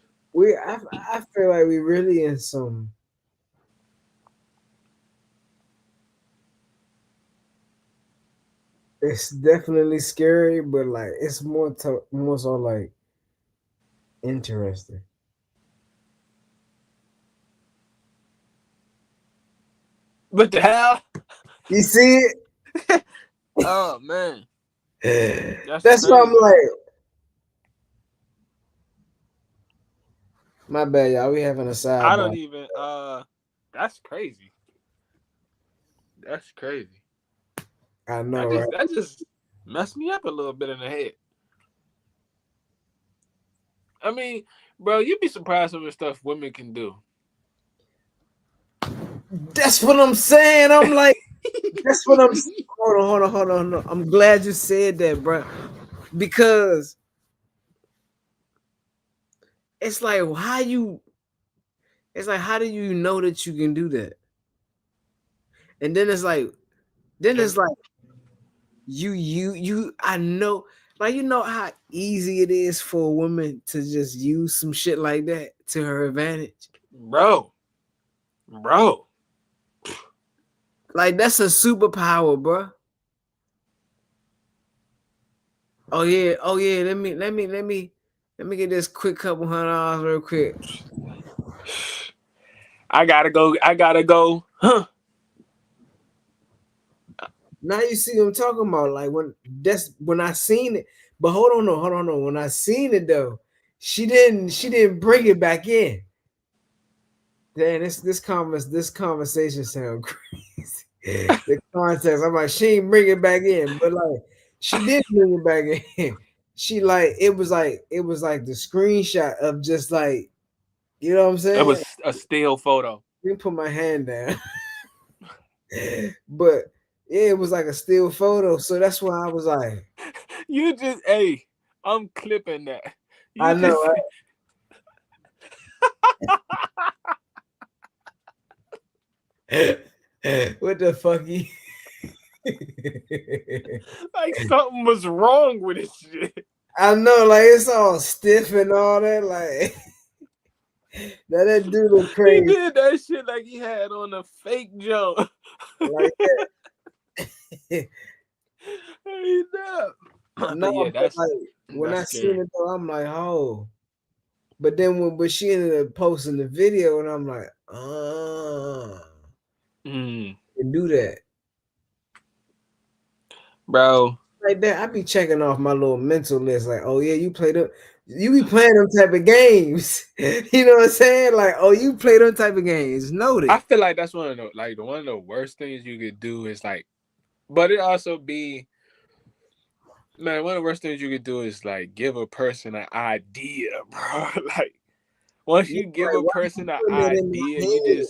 I feel like we really in some. It's definitely scary, but like it's more so like interesting. What the hell? You see Oh man, it? that's That's what I'm crazy. like. My bad, y'all. We having a I don't sidebar. even. That's crazy. That's crazy. I know, That right? just messed me up a little bit in the head. I mean, bro, you'd be surprised some of the stuff women can do. That's what I'm saying. I'm like, that's what I'm. Hold on. I'm glad you said that, bro, because it's like how you. It's like how do you know that you can do that? And then And it's like you. I know, like you know how easy it is for a woman to just use some shit like that to her advantage. bro, bro, Like that's a superpower, bro. Oh yeah, oh yeah. Let me get this quick couple $100 real quick. I gotta go. I gotta go. Huh? Now you see what I'm talking about. Like when I seen it. But hold on, no, hold on, no. When I seen it though, she didn't bring it back in. Damn, this conversation sound crazy. The context, I'm like, she ain't bring it back in, but like she did bring it back in. She like it was like the screenshot of just like you know what I'm It saying. was a still photo. Let me put my hand down, but yeah, it was like a still photo. So that's why I was like, You just, hey, I'm clipping that. I You know, just, right? What the fuck? like something was wrong with this shit. I know, like it's all stiff and all that. Like that dude look He crazy. did that shit like he had on a fake jump. Like that. Hey, no. No, But yeah, but like when that's I seen scary. it though, I'm like, oh. But then but she ended up posting the video, and I'm like, Mm, you can do that. bro. Like that, I be checking off my little mental list, like, oh yeah, you be playing them type of games. You know what I'm saying? Like, oh, you play them type of games. Noted. I feel like that's one of the worst things you could do is like, but it also be, man, one of the worst things you could do is like give a person an idea, bro. Like once Yeah, you give like a why you person an putting that in idea, my head?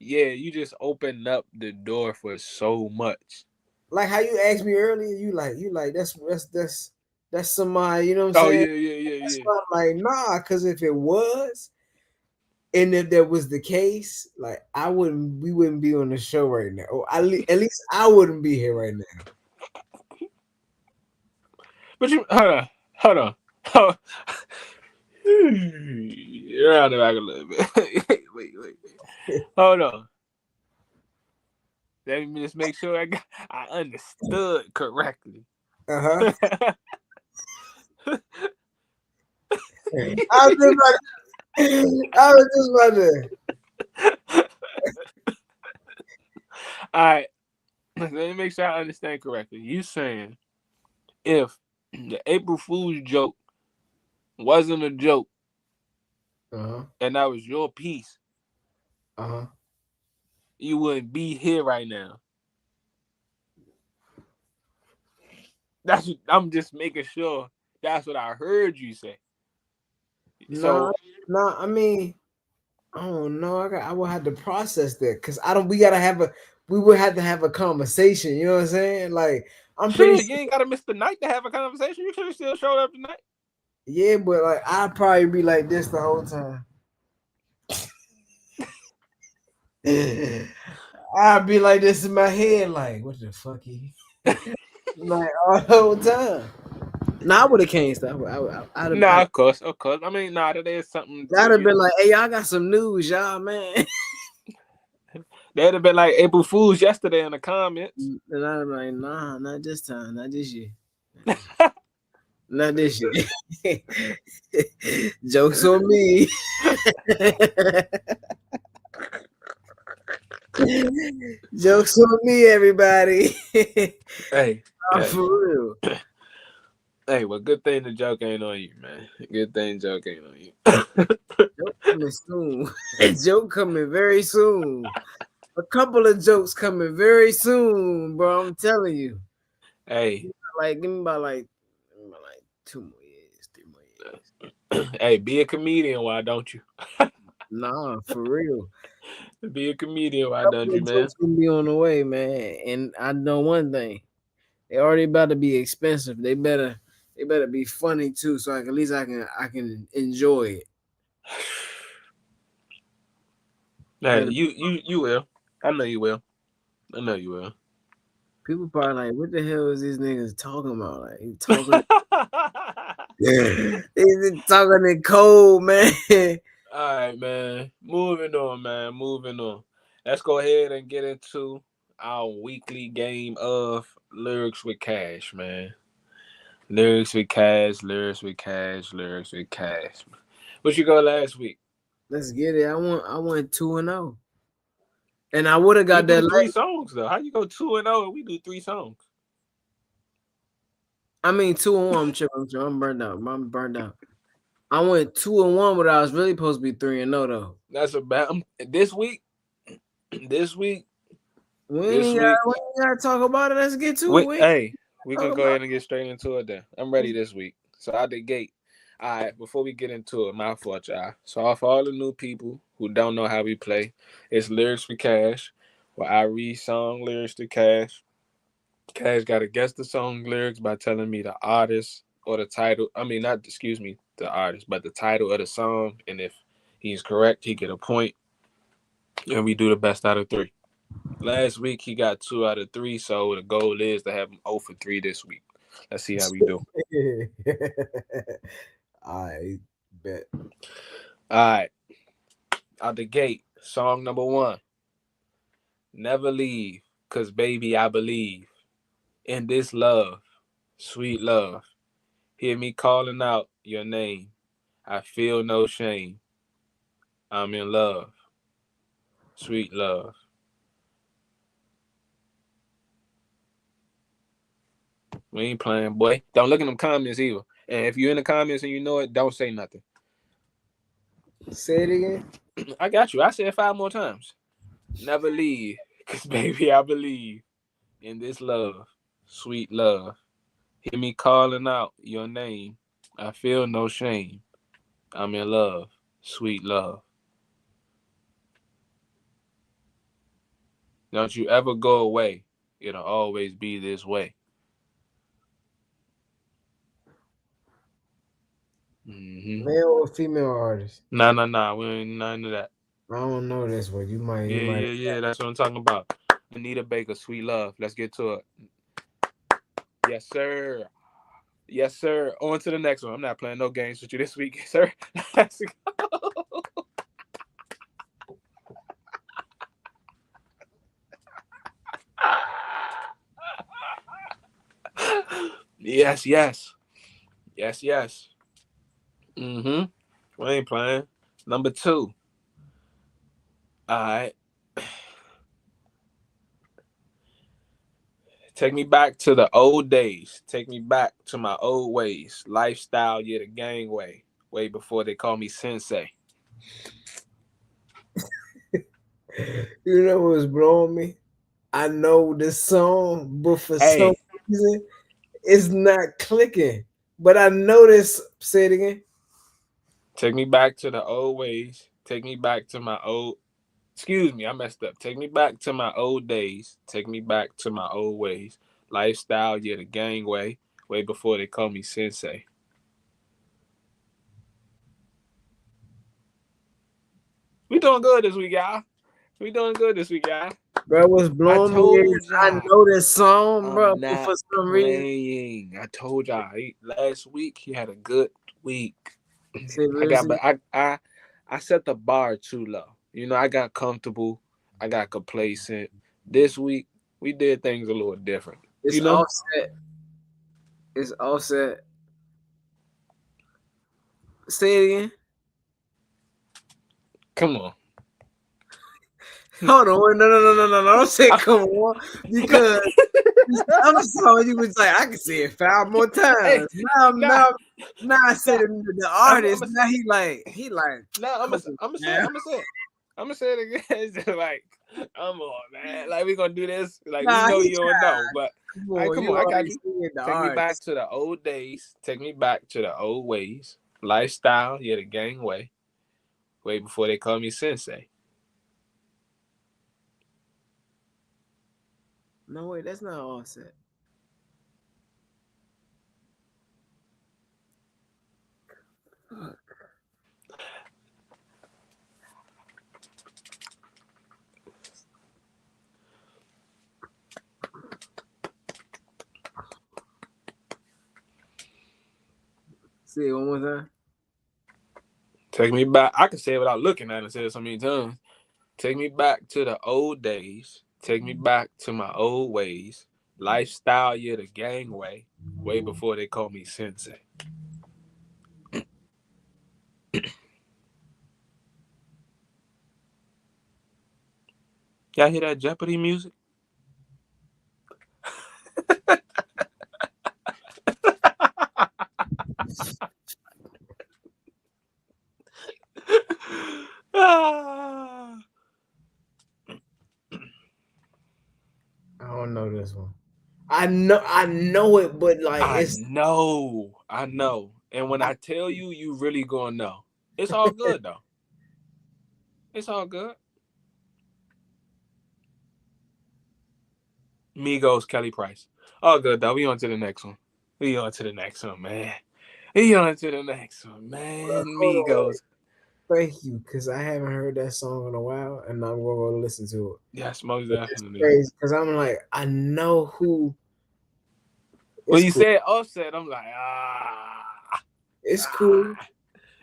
you just open up the door for so much. Like how you asked me earlier, you like that's somebody, you know what I'm Oh saying? yeah, yeah, yeah, That's yeah. why I'm like, nah, because if it was, and if that was the case, like we wouldn't be on the show right now. Or at least I wouldn't be here right now. But you hold on. Hold Round it back a little bit. Wait. Hold on. Let me just make sure I understood correctly. Uh-huh. I was just about I was just about to All right. Let me make sure I understand correctly. You saying if the April Fool's joke wasn't a joke uh-huh. and that was your piece, Uh-huh. you wouldn't be here right now. I'm just making sure that's what I heard you say. No, So no, I mean, I don't know. I will have to process that because I don't. We would have to have a conversation. You know what I'm saying? Like I'm pretty shit, sure. you ain't gotta miss the night to have a conversation. You should have still showed up tonight. Yeah, but like I'd probably be like this the whole time. I'd be like this in my head, like what the fuck he like all the whole time. Nah, I would have came stuff. Nah, of course, of course. I mean, nah, that is something to I'd have you been know. like, hey, y'all got some news, y'all, man. That'd have been like April Fools yesterday in the comments. And I'd have been like, nah, not this time, not this year. Not this year. Jokes on me. Jokes on me, everybody. Hey, I'm hey, for real. hey. Well, good thing the joke ain't on you, man. Good thing the joke ain't on you. Joke coming soon. Joke coming very soon. A couple of jokes coming very soon, bro. I'm telling you. Hey, Give me about like 2 more years, 3 more years. hey, be a comedian. Why don't you? Nah, for real. Be a comedian. Why don't Couple you, of man? jokes gonna be on the way, man. And I know one thing. They already about to be expensive. They better be funny too, so at least I can enjoy it. Hey, Better you will. I know you will. I know you will. People probably like, what the hell is these niggas talking about? Like he talking he's talking in code, man. All right, man. Moving on, man. Moving on. Let's go ahead and get into our weekly game of lyrics with cash, man. Lyrics with cash, lyrics with cash, lyrics with cash. What you go last week? Let's get it. I went 2-0. And I would have We got do that three last. songs though. How you go 2-0 and we do three songs? I mean 2-1. I'm tripping. I'm burned out. I'm burned out. I went 2-1, but I was really supposed to be 3-0 though. That's a bad. This week, this week, We this ain't week. gotta talk about it. Let's get to it. We Talk can go about ahead and get straight into it then. I'm ready this week. So out the gate. All right, before we get into it, my fault, y'all. So for all the new people who don't know how we play, it's lyrics for cash, where I read song lyrics to cash. Cash got to guess the song lyrics by telling me the artist or the title. I mean, not excuse me, the artist, but the title of the song. And if he's correct, he get a point. And we do the best out of three. Last week he got 2 out of 3, so the goal is to have him 0 for 3 this week. Let's see how we do. I bet. All right, out the gate, song number 1. Never leave, cause baby I believe in this love, sweet love. Hear me calling out your name. I feel no shame. I'm in love, sweet love. We ain't playing, boy. Don't look in them comments either. And if you're in the comments and you know it, don't say nothing. Say it again. I got you. I said it 5 more times. Never leave, cause baby I believe in this love, sweet love. Hear me calling out your name. I feel no shame. I'm in love, sweet love. Don't you ever go away. It'll always be this way. Male or female artist? Nah. We ain't none of that. I don't know this one. You Yeah, might. yeah, yeah. That's what I'm talking about. Anita Baker, sweet love. Let's get to it. Yes, sir. Yes, sir. On to the next one. I'm not playing no games with you this week, sir. Let's go. Yes, yes. Yes, yes. Mm-hmm. We ain't playing. Number 2. All right. Take me back to the old days. Take me back to my old ways. Lifestyle, yeah, the gangway. Way before they call me sensei. You know what's blowing me? I know this song, but for some Hey, reason, it's not clicking. But I know this. Say it again. take me back to the old ways. Take me back to my old. Excuse me, I messed up. Take me back to my old days. Take me back to my old ways. Lifestyle, yeah, the gangway. Way before they call me sensei. We doing good this week, y'all. We doing good this week, y'all. Bro, what's I blowing me is told I y'all. know this song, bro, I'm but not for some reason, playing. I told y'all last week he had a good week. I got, seriously, but I set the bar too low. You know, I got comfortable. I got complacent. This week we did things a little different. it's You know, offset. It's offset. Say it again. come on. Hold on, wait, no. Don't say come on because this other song you was like, I can say it 5 more Hey, times. nah, Now I said nah. the I'm, artist. I'm, Now he like, nah. come on, I'm gonna say it. man. I'm gonna say it. I'm gonna say it again. It's just like, come on, man. Like we gonna do this. Like we Nah, know he you don't tried. know, but Come I on, come on. you I already got you. said the Take me back artist. to the old days. Take me back to the old ways. Lifestyle, yeah, the gang way. Way before they call me sensei. No, wait, that's not offset. Say it one more time. Take me back. I can say it without looking at it. Say it so many times. Take me back to the old days. Take me back to my old ways. Lifestyle, yeah, the gangway. Way before they called me sensei. Y'all hear that Jeopardy music? Ah, I don't know this one. I know it, but like I it's know. I know. And when I tell you, you really gonna know. It's all good though. It's all good. Migos, Kelly Price. All good though. We on to the next one. We on to the next one, man. We on to the next one, man. hold on, wait. Migos. Thank you, because I haven't heard that song in a while, and I'm gonna go listen to it. Yes, most But it's definitely. crazy because I'm like, I know who. When It's you cool. said Offset, I'm like, It's cool ah.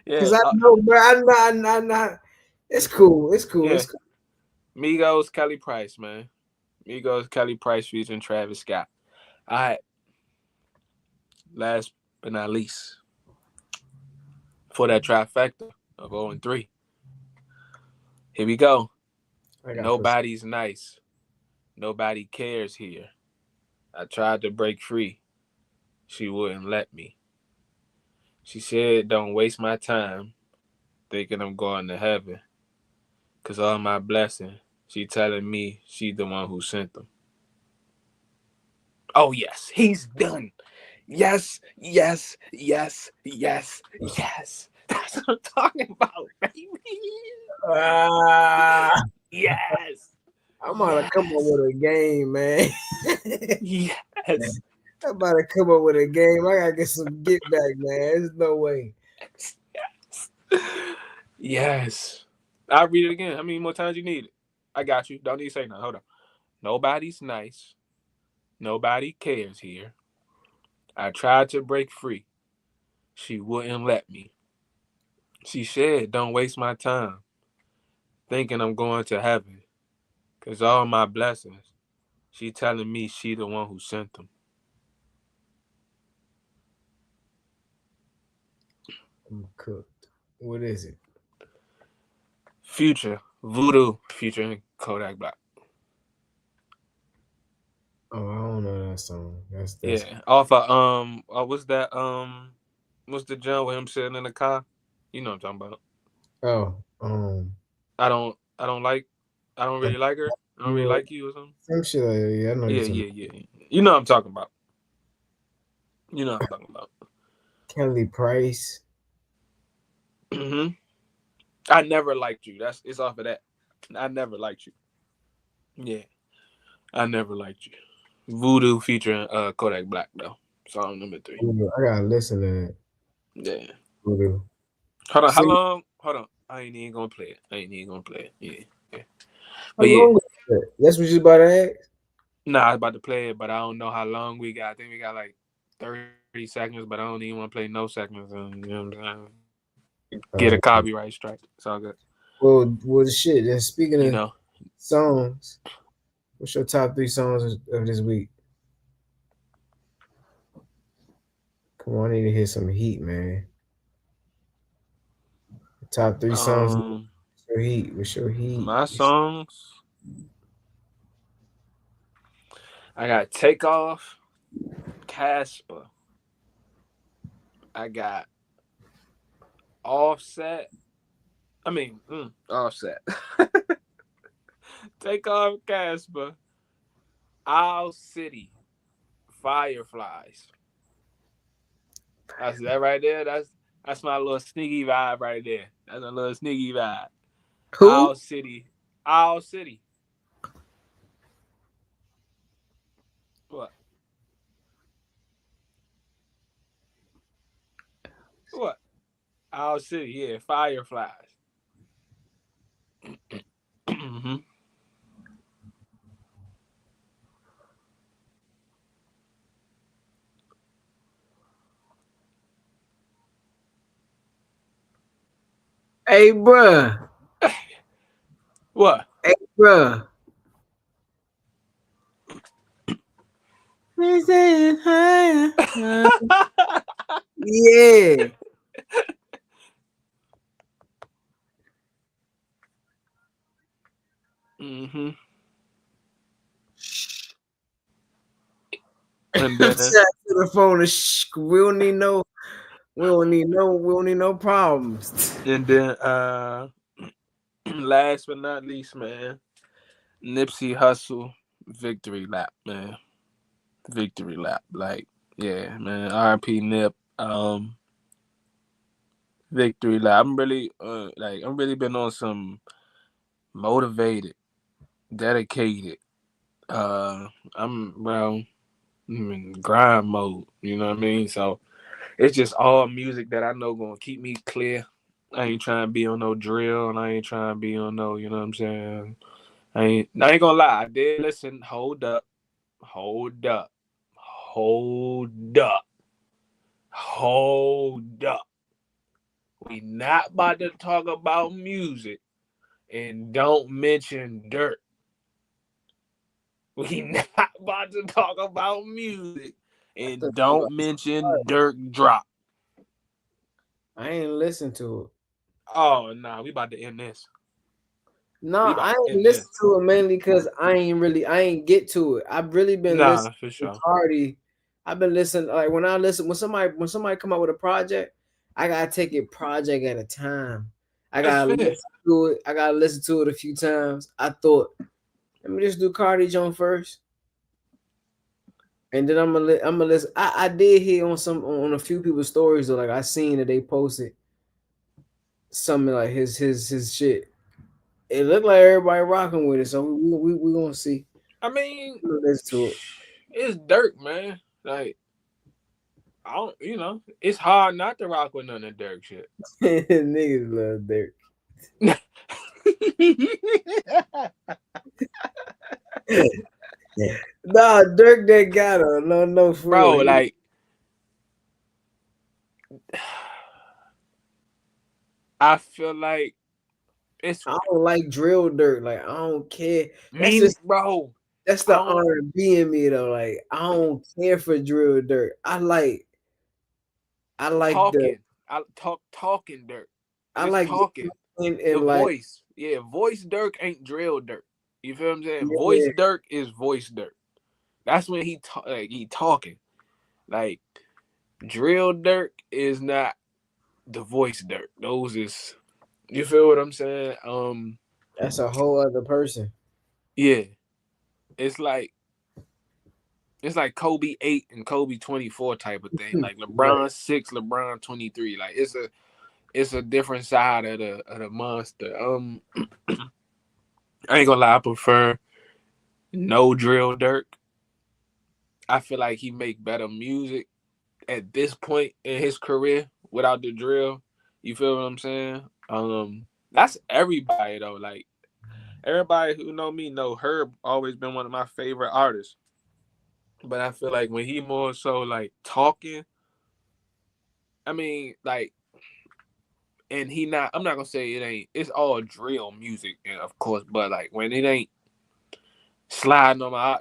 because Yeah, I know, but I'm not. It's cool. It's cool. yeah. It's cool. Migos, Kelly Price, man. Migos, Kelly Price featuring Travis Scott. All right, last but not least, for that trifecta of 0 and 3. Here we go. I got put. Nobody's nice. Nobody cares here. I tried to break free. She wouldn't let me. She said, don't waste my time thinking I'm going to heaven. Cause all my blessings, she telling me she the one who sent them. Oh yes, he's done. Yes, yes, yes, yes, yes. That's what I'm talking about, baby. Ah, Yes, I'm about to come up yes, with a game, man. yes, I'm about to come up with a game. I gotta get some get back, man. There's no way. yes. I'll read it again. How many more times you need it? I got you. Don't need to say nothing. Hold on. Nobody's nice. Nobody cares here. I tried to break free. She wouldn't let me. She said, don't waste my time thinking I'm going to heaven. Cause all my blessings, she telling me she the one who sent them. I'm cooked. What is it? Future, Voodoo featuring Kodak Black. Oh, I don't know that song. That's Yeah. Off of what's that what's the jump with him sitting in the car? You know what I'm talking about. oh I don't really like her. I don't really yeah, like you or something. some shit like that. Yeah, I know you're Yeah, talking yeah, about. yeah. You know what I'm talking about. You know what I'm talking about. Kelly Price. Hmm. I never liked you. That's it's off of that. I never liked you. Yeah. I never liked you. Voodoo featuring Kodak Black though. Song number 3. Voodoo. I gotta listen to that. Yeah. Voodoo. Hold on. How Sing. long? Hold on. I ain't even gonna play it. I ain't even gonna play it. Yeah. Yeah. How But yeah. long is that? That's what you about to ask? Nah, I was about to play it, but I don't know how long we got. I think we got like 30 seconds, but I don't even want to play no seconds. You know what I'm saying? Get a copyright strike. It's all good. Well, shit. And speaking You of know. songs, what's your top three songs of this week? Come on, I need to hear some heat, man. Top three songs. What's Um, your heat? What's your heat? my songs. I got Takeoff, Casper. I got Offset. Offset. Takeoff, Casper. Owl City, Fireflies. That's that right there. That's my little sneaky vibe right there. That's a little sneaky vibe. Who? Owl City, Owl City. What? What? Owl City. Yeah, Fireflies. Hmm. Hey, bruh. What? Hey, bruh. Yeah. hmm Shh. And Chat then to the phone. Shh. We don't need no. We don't need no problems. and then last but not least, man, Nipsey Hustle victory lap, man. Victory lap. Like, yeah, man. RP Nip. Victory lap. I'm really been on some motivated, dedicated. I'm well, I'm in grind mode. You know what I mean? So it's just all music that I know gonna keep me clear. I ain't trying to be on no drill, and I ain't trying to be on no. You know what I'm saying? I ain't gonna lie. I did listen. Hold up. Hold up. Hold up. Hold up. We not about to talk about music and don't mention dirt. We not about to talk about music and don't mention Dirk drop. I ain't listen to it. Oh nah, we about to end this. No, We I about to ain't end listen this. to it mainly because I ain't get to it. I've really been Nah, listening for to sure. Cardi. I've been listening like when somebody come out with a project, I gotta take it project at a time. I That's gotta fair. listen to it. I gotta listen to it a few times. I thought, let me just do Cardi Jones first, and then I'm gonna listen. I did hear on a few people's stories though, like I seen that they posted something like his shit. It looked like everybody rocking with it, so we gonna see. I mean, Let's to it's Dirk, man. Like I don't, it's hard not to rock with none of Dirk shit. it. Niggas love Dirk. Nah, Dirk that got her. No, no, for real. Bro, like I feel like it's I don't like drill Dirk. Like I don't care. That's me, just bro. that's I the don't R&B in me though. Like I don't care for drill Dirk. I like the talking. I talking Dirk. I Just like talking. The and like voice. Yeah, voice Dirk ain't drill Dirk. You feel what I'm saying? Voice yeah, Dirk is voice Dirk. That's when he talking. Like drill Dirk is not the voice Dirk. Those is you feel what I'm saying? that's a whole other person. Yeah. It's like it's like Kobe 8 and Kobe 24 type of thing. Like Right. LeBron 6, LeBron 23. Like it's a different side of the monster. I ain't gonna lie, I prefer no drill Dirk. I feel like he make better music at this point in his career without the drill. You feel what I'm saying? That's everybody though. Like everybody who know me know Herb always been one of my favorite artists. But I feel like when he more so like talking, I mean like, and he not. I'm not gonna say it ain't. It's all drill music, of course. But like when it ain't sliding on my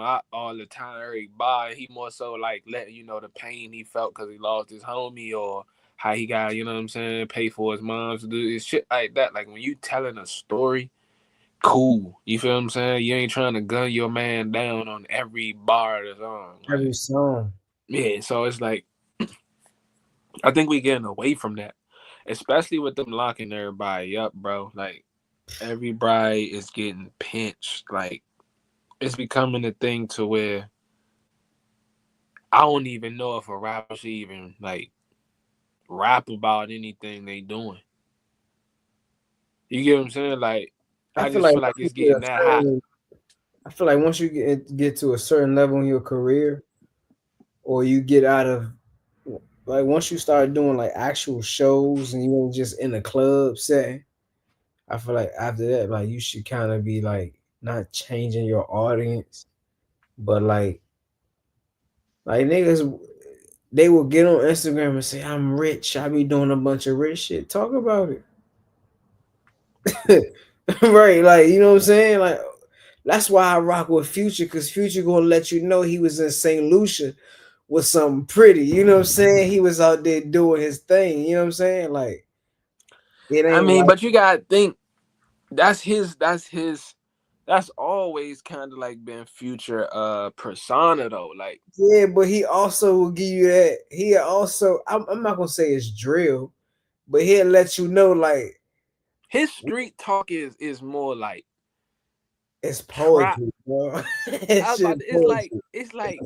op all the time, every bar. He more so like letting you know the pain he felt because he lost his homie or how he got, you know what I'm saying, pay for his mom to do this shit like that. Like when you telling a story, cool. You feel what I'm saying? You ain't trying to gun your man down on every bar of the song. Every Like, song. yeah, so it's like I think we getting away from that. Especially with them locking everybody up, bro. Like everybody is getting pinched. Like it's becoming a thing to where I don't even know if a rapper should even like rap about anything they doing. You get what I'm saying? Like, I I feel just like feel like once you it's get getting a that hot. certain I feel like once you get to a certain level in your career, or you get out of like once you start doing like actual shows and you ain't just in a club setting, I feel like after that, like you should kind of be like not changing your audience, but like niggas, they will get on Instagram and say, "I'm rich. I be doing a bunch of rich shit." Talk about it, right? Like you know what I'm saying? That's why I rock with Future, because Future gonna let you know he was in St. Lucia with something pretty. You know what I'm saying? He was out there doing his thing. You know what I'm saying? Like it I ain't mean, like but you gotta think that's his that's always kind of like been Future persona though. Like yeah, but he also will give you that. He also I'm not gonna say it's drill, but he'll let you know like his street talk is more like it's trap. poetry, bro. I It's was about shit to, poetry. it's like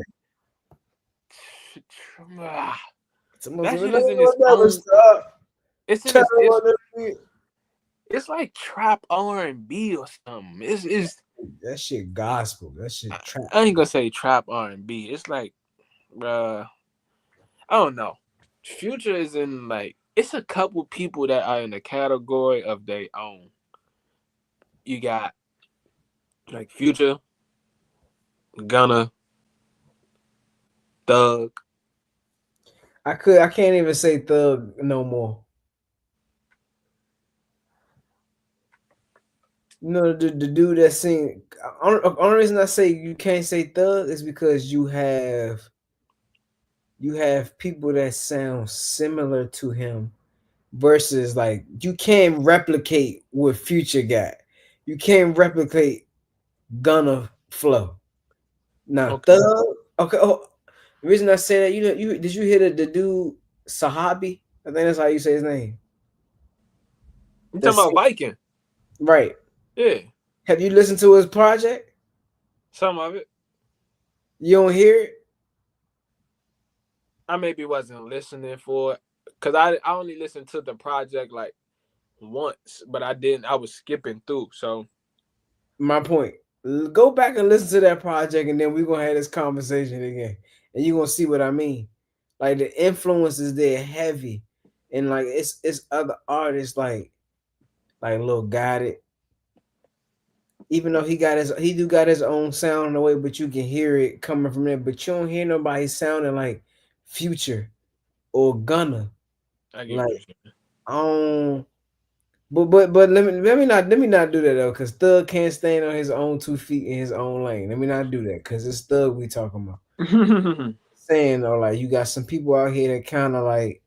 ah, Someone that said, shit "No, is in we'll its never own. stop." It's in Tell its him on the beat. it's like trap R&B or something. It's That shit gospel. That shit trap. I ain't gonna say trap R&B. It's like uh I don't know. Future is in like it's a couple people that are in the category of their own. You got like Future, Gunna, Thug. I can't even say thug no more. You know the dude that sing. Only reason I say you can't say thug is because you have people that sound similar to him versus like you can't replicate what Future got. You can't replicate Gunna flow. Now Okay. thug. Okay. Oh, the reason I say that you did you hear the dude Sahabi? I think that's how you say his name. You talking That's about Viking? right. Yeah, Have you listened to his project? some of it. You don't hear it? I maybe wasn't listening for it because I only listened to the project like once, but I didn't. I was skipping through. So My point. Go back and listen to that project, and then we're gonna have this conversation again, and you're gonna see what I mean. Like the influence is there heavy, and like it's other artists like Lil Got It. Even though he do got his own sound in the way, but you can hear it coming from there. But you don't hear nobody sounding like Future or Gunna. I get what Like you're saying. um, but let me not do that though, because Thug can't stand on his own 2 feet in his own lane. Let me not do that, because it's Thug we talking about. Saying though, like you got some people out here that kind of like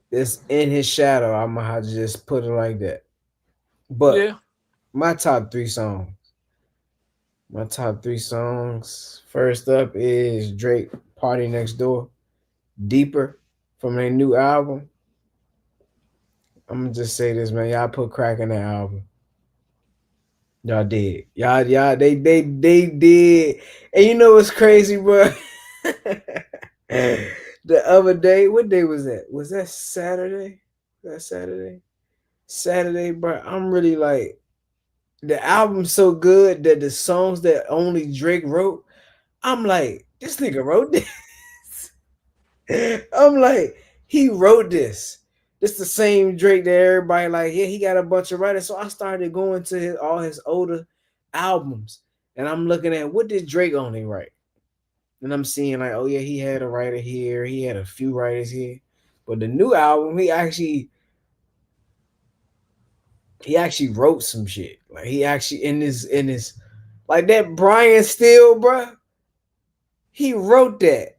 it's in his shadow. I'm gonna have to just put it like that. But Yeah. my top three songs. My top three songs. First up is Drake Party Next Door. Deeper from their new album. I'm gonna just say this, man. Y'all put crack in that album. Y'all did. Y'all, they did. And you know what's crazy, bro? The other day, what day was that? Was that Saturday? Was that Saturday? Saturday, bro. I'm really like the album's so good that the songs that only Drake wrote, I'm like, this nigga wrote this. I'm like, he wrote this. It's the same Drake that everybody like, yeah, he got a bunch of writers. So I started going to all his older albums, and I'm looking at what did Drake only write, and I'm seeing like, oh yeah, he had a writer here, he had a few writers here, but the new album, he actually wrote some shit. Like he actually in his like that Brian Steele, bro. He wrote that.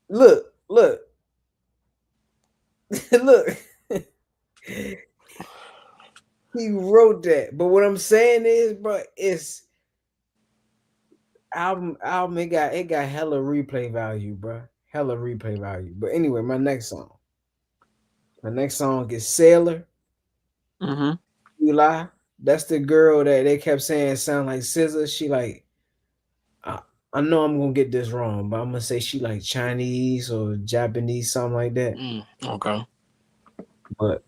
Look, look. He wrote that. But what I'm saying is, bro, it's album. It got hella replay value, bro. Hella replay value. But anyway, my next song. My next song is Sailor. Mm-hmm. You lie. That's the girl that they kept saying sound like Scissor. She like I, I know I'm gonna get this wrong, but I'm gonna say she like Chinese or Japanese, something like that. Okay. But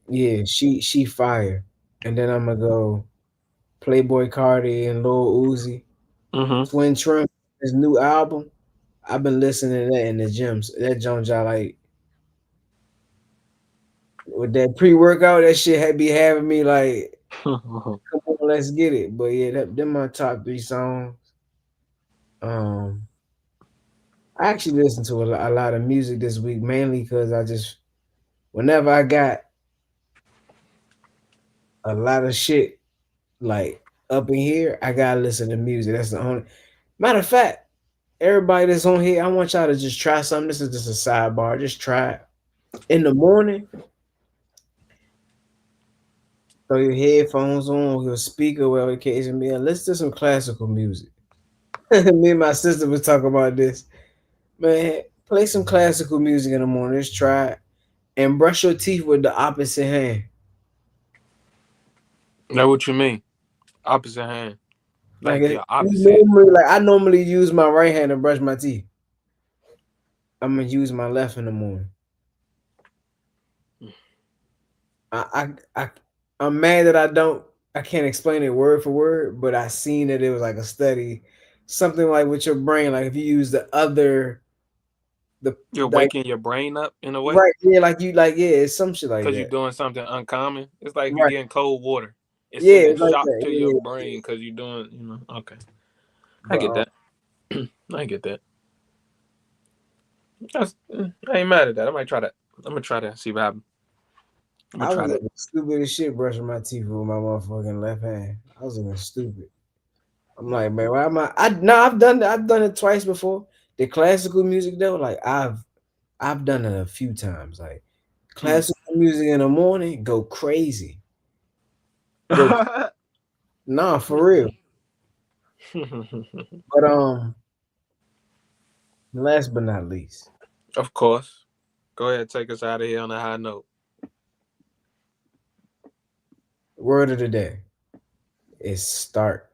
yeah, she fire. And then I'm gonna go Playboy Cardi and Lil Uzi. Mm-hmm. Twin Trump, his new album. I've been listening to that in the gyms. That Jones I like with that pre-workout, that shit had be having me like, come on, let's get it. But yeah, them my top three songs. Um, I actually listened to a lot of music this week, mainly because I just whenever I got a lot of shit. Like up in here, I gotta listen to music. That's the only matter of fact. Everybody that's on here, I want y'all to just try something. This is just a sidebar. Just try it. In the morning, throw your headphones on, your speaker, whatever the case may be. Let's do some classical music. Me and my sister was talking about this. Man, play some classical music in the morning. Just try it. And brush your teeth with the opposite hand. Know what you mean? Opposite hand, Like like it, your you opposite. normally, like I normally use my right hand to brush my teeth. I'm gonna use my left in the morning. I I'm mad that I can't explain it word for word, but I seen that it was like a study, something like with your brain, like if you use the other the You're like waking your brain up in a way right, yeah, like you like yeah, it's some shit like because you're that. doing something uncommon. It's like if you're Right. getting cold water. It's Yeah, sending it's like shock that. to your Yeah, brain yeah. because you're doing. Okay, I But get that. I get that. I ain't mad at that. I might try that. I'm gonna try that. See what happens. I'm gonna I try was that. looking stupid as shit brushing my teeth with my motherfucking left hand. I was looking stupid. I'm like, man, why am I no, I've done it twice before. The classical music though, like I've done it a few times. Like Mm. classical music in the morning, go crazy. Go nah for real. But last but not least, Of course. Go ahead, take us out of here on a high note. word of the day is start.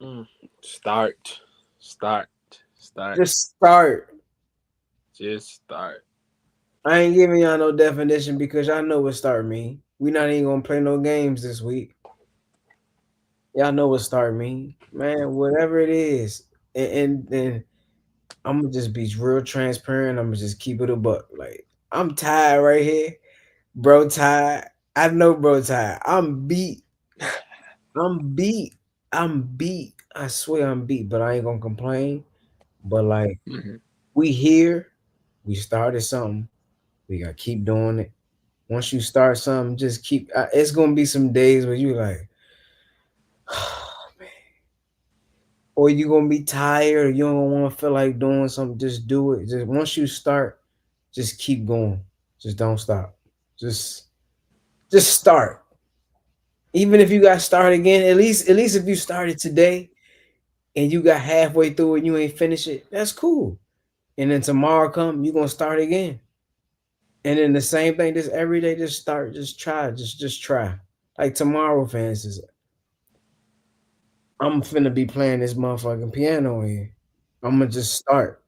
Mm. Start, start, start. Just start. Just start. I ain't giving y'all no definition because y'all know what start mean. We not even gonna play no games this week. Y'all know what start mean, man. Whatever it is, and I'm gonna just be real transparent. I'm gonna just keep it a buck. Like I'm tired right here, bro. Tired. I know, bro. Tired. I'm beat. I'm beat. I'm beat. I swear I'm beat, but I ain't gonna complain. But like Mhm. we here, we started something. We gotta keep doing it. Once you start something, just keep. It's gonna be some days where you like, or you gonna be tired, or you don't want to feel like doing something. Just do it. Just once you start, just keep going. Just don't stop. Just just start. Even if you got started again, at least if you started today and you got halfway through and you ain't finished it, that's cool. And then tomorrow come, you gonna start again. And then the same thing, just every day, just start, just try, just try. Like tomorrow, for instance, I'm finna be playing this motherfucking piano here. I'm gonna just start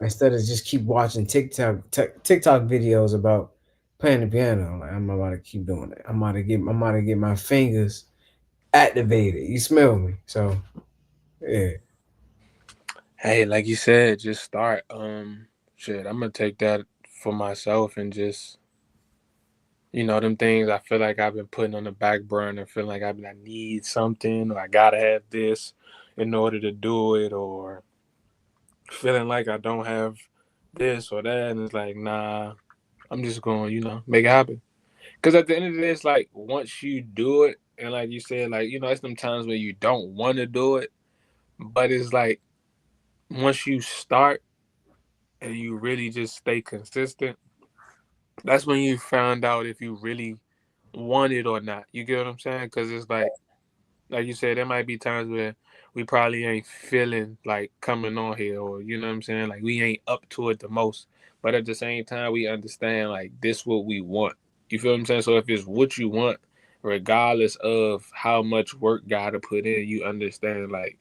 instead of just keep watching TikTok videos about playing the piano. Like I'm about to keep doing it. I'm about to get my fingers activated. You smell me? So yeah. Hey, like you said, just start. Shit, I'm gonna take that for myself and just, them things I feel like I've been putting on the back burner, feeling like I need something or I gotta have this in order to do it, or feeling like I don't have this or that, and it's like, nah, I'm just going, make it happen. Because at the end of the day, it's like once you do it, and like you said, like it's some times where you don't want to do it, but it's like once you start and you really just stay consistent, that's when you found out if you really want it or not. You get what I'm saying? Because it's like you said, there might be times where we probably ain't feeling like coming on here, or you know what I'm saying, like we ain't up to it the most. But at the same time, we understand like this what we want. You feel what I'm saying? So if it's what you want, regardless of how much work gotta put in, you understand like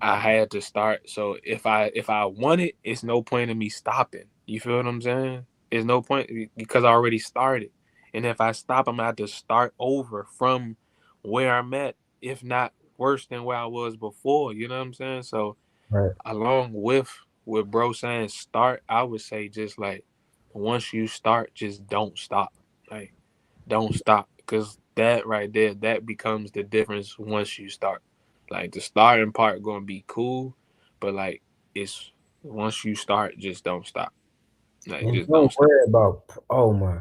I had to start. So if I want it, it's no point in me stopping. You feel what I'm saying? There's no point because I already started. And if I stop, I'm gonna have to start over from where I'm at, if not worse than where I was before. You know what I'm saying? So Right. along with bro saying start, I would say just like once you start, just don't stop. Like don't stop, because that right there, that becomes the difference once you start. Like the starting part gonna be cool, but like it's once you start, just don't stop. Like And just don't don't stop. worry about oh my.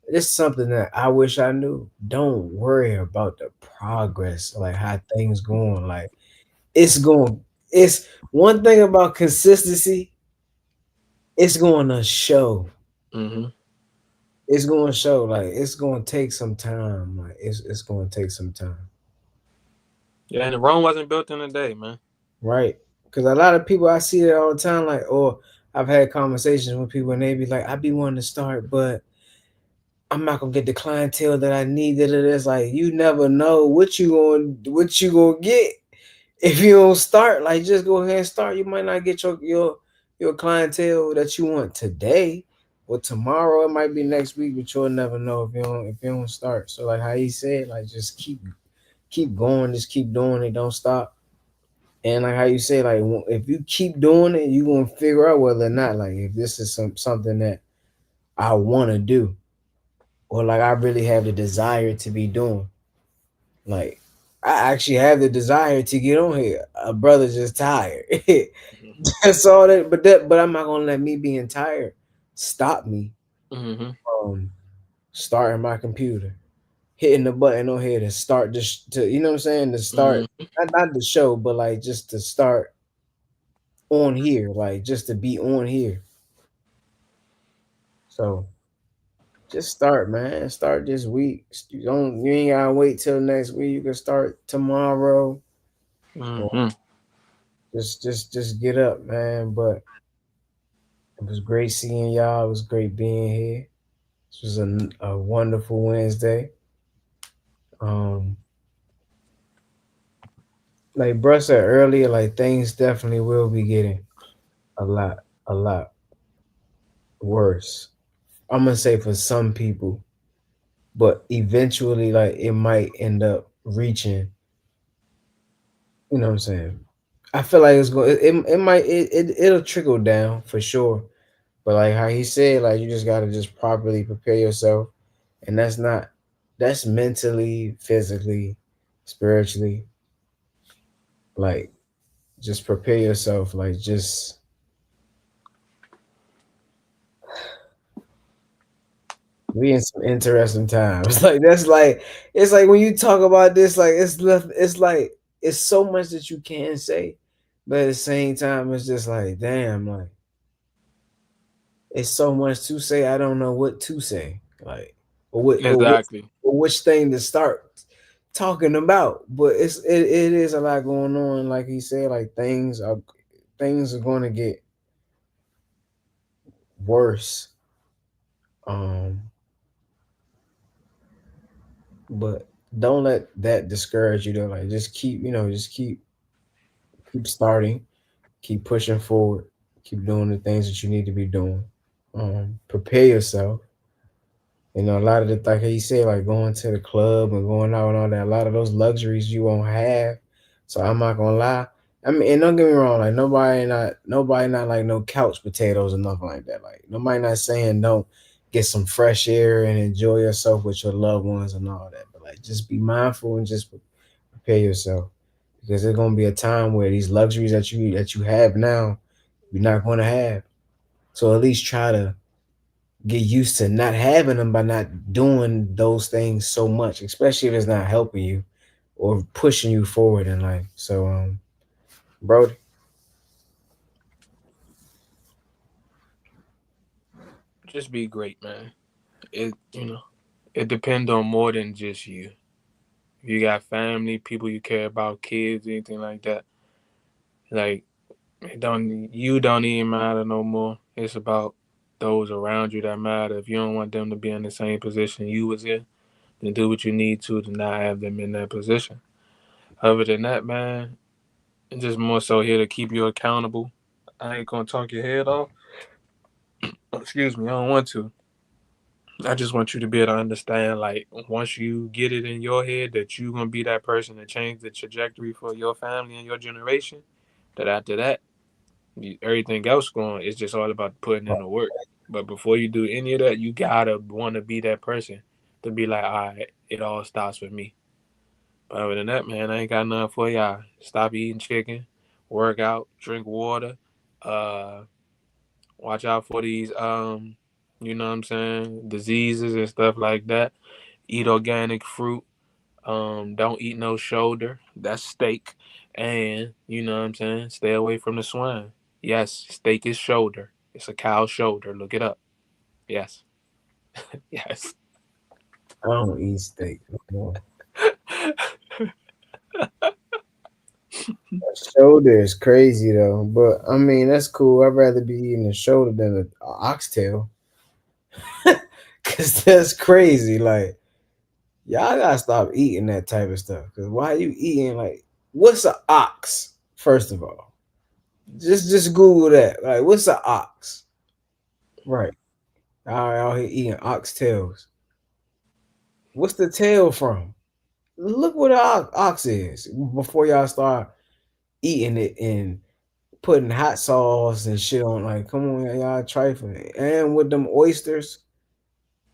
It's something that I wish I knew. Don't worry about the progress, like how things going. Like it's going. It's one thing about consistency. It's going to show. Hmm. It's going to show. Like it's going to take some time. Like it's going to take some time, Yeah, and Rome wasn't built in a day, man. right? Because a lot of people I see it all the time. Like, or I've had conversations with people and they be like, "I be wanting to start, but I'm not gonna get the clientele that I need." That it is like you never know what you gonna get if you don't start. Like just go ahead and start. You might not get your clientele that you want today or tomorrow. It might be next week, but you'll never know if you don't start. So like how he said, like just keep going, just keep doing it, don't stop. And like how you say, like if you keep doing it, you gonna figure out whether or not like if this is something that I want to do or like I really have the desire to be doing. Like I actually have the desire to get on here. A brother's just tired. That's all that. But I'm not gonna let me being tired stop me Hmm. from starting my computer, hitting the button on here to start to you know what I'm saying to start Hmm. not the show, but like just to start on here, like just to be on here. So just start, man. Start this week. You ain't gotta wait till next week. You can start tomorrow. Or Hmm. just get up, man. But it was great seeing y'all. It was great being here. This was a wonderful Wednesday. Um, like Bruh said earlier, like things definitely will be getting a lot, a lot worse. I'm gonna say for some people, but eventually, like it might end up reaching. You know what I'm saying? I feel like it's going. It might. It'll trickle down for sure. But like how he said, like you just gotta just properly prepare yourself, and that's mentally, physically, spiritually. Like just prepare yourself. Like just we in some interesting times. Like that's like it's like when you talk about this, like it's left. It's like it's so much that you can say, but at the same time, it's just like damn, like it's so much to say. I don't know what to say. Like or what Exactly. or which thing to start talking about. But it is a lot going on. Like he said, like things are going to get worse. Um, but don't let that discourage you. Though, like just keep just keep starting, keep pushing forward, keep doing the things that you need to be doing. Prepare yourself. You know, a lot of the like he said, like going to the club and going out and all that. A lot of those luxuries you won't have. So I'm not gonna lie. I mean, and don't get me wrong. Like nobody not like no couch potatoes or nothing like that. Like nobody not saying don't get some fresh air and enjoy yourself with your loved ones and all that. But like just be mindful and just prepare yourself because there's gonna be a time where these luxuries that you have now, you're not gonna have. So at least try to get used to not having them by not doing those things so much, especially if it's not helping you or pushing you forward in life. So, bro, Just be great, man. It depends on more than just you. If you got family, people you care about, kids, anything like that, like you don't even matter no more. It's about those around you that matter. If you don't want them to be in the same position you was in, then do what you need to not have them in that position. Other than that, man, it's just more so here to keep you accountable. I ain't gonna talk your head off. Excuse me, I don't want to. I just want you to be able to understand, like, once you get it in your head that you're gonna be that person to change the trajectory for your family and your generation, that after that, everything else going, it's just all about putting in the work. But before you do any of that, you gotta want to be that person to be like, all right, it all stops with me. But other than that, man, I ain't got nothing for y'all. Stop eating chicken, work out, drink water, uh, watch out for these You know what I'm saying? Diseases and stuff like that. Eat organic fruit. Don't eat no shoulder. That's steak. And you know what I'm saying? Stay away from the swine. Yes, steak is shoulder. It's a cow's shoulder. Look it up. Yes. Yes. I don't eat steak no more. Shoulder is crazy though, but I mean that's cool. I'd rather be eating a shoulder than a oxtail, cause that's crazy. Like y'all gotta stop eating that type of stuff. Cause why you eating like what's a ox? First of all, just Google that. Like what's a ox? Right, y'all out here eating oxtails. What's the tail from? Look what an ox is before y'all start eating it and putting hot sauce and shit on. Like, come on, y'all trifling. And with them oysters,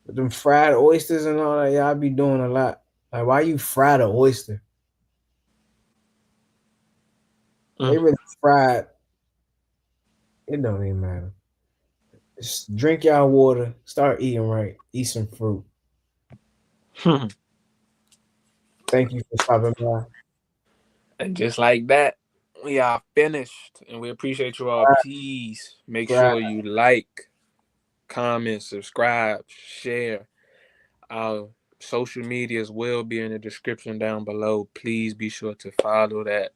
with them fried oysters and all that, y'all be doing a lot. Like, why you fry the oyster? They Mm. really fried. It don't even matter. Just drink y'all water. Start eating right. Eat some fruit. Thank you for stopping by. And just like that, we are finished. And we appreciate you all. Please make Subscribe. sure you like, comment, subscribe, share. Our social medias will be in the description down below. Please be sure to follow that.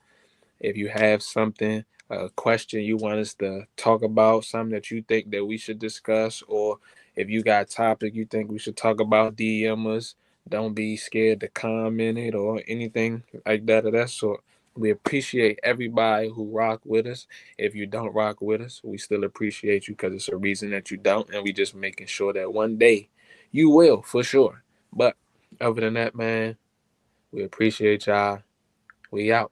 If you have something, a question you want us to talk about, something that you think that we should discuss, or if you got a topic you think we should talk about, DM us. Don't be scared to comment it or anything like that of that sort. We appreciate everybody who rock with us. If you don't rock with us, we still appreciate you because it's a reason that you don't, and we just making sure that one day you will for sure. But other than that, man, we appreciate y'all. We out.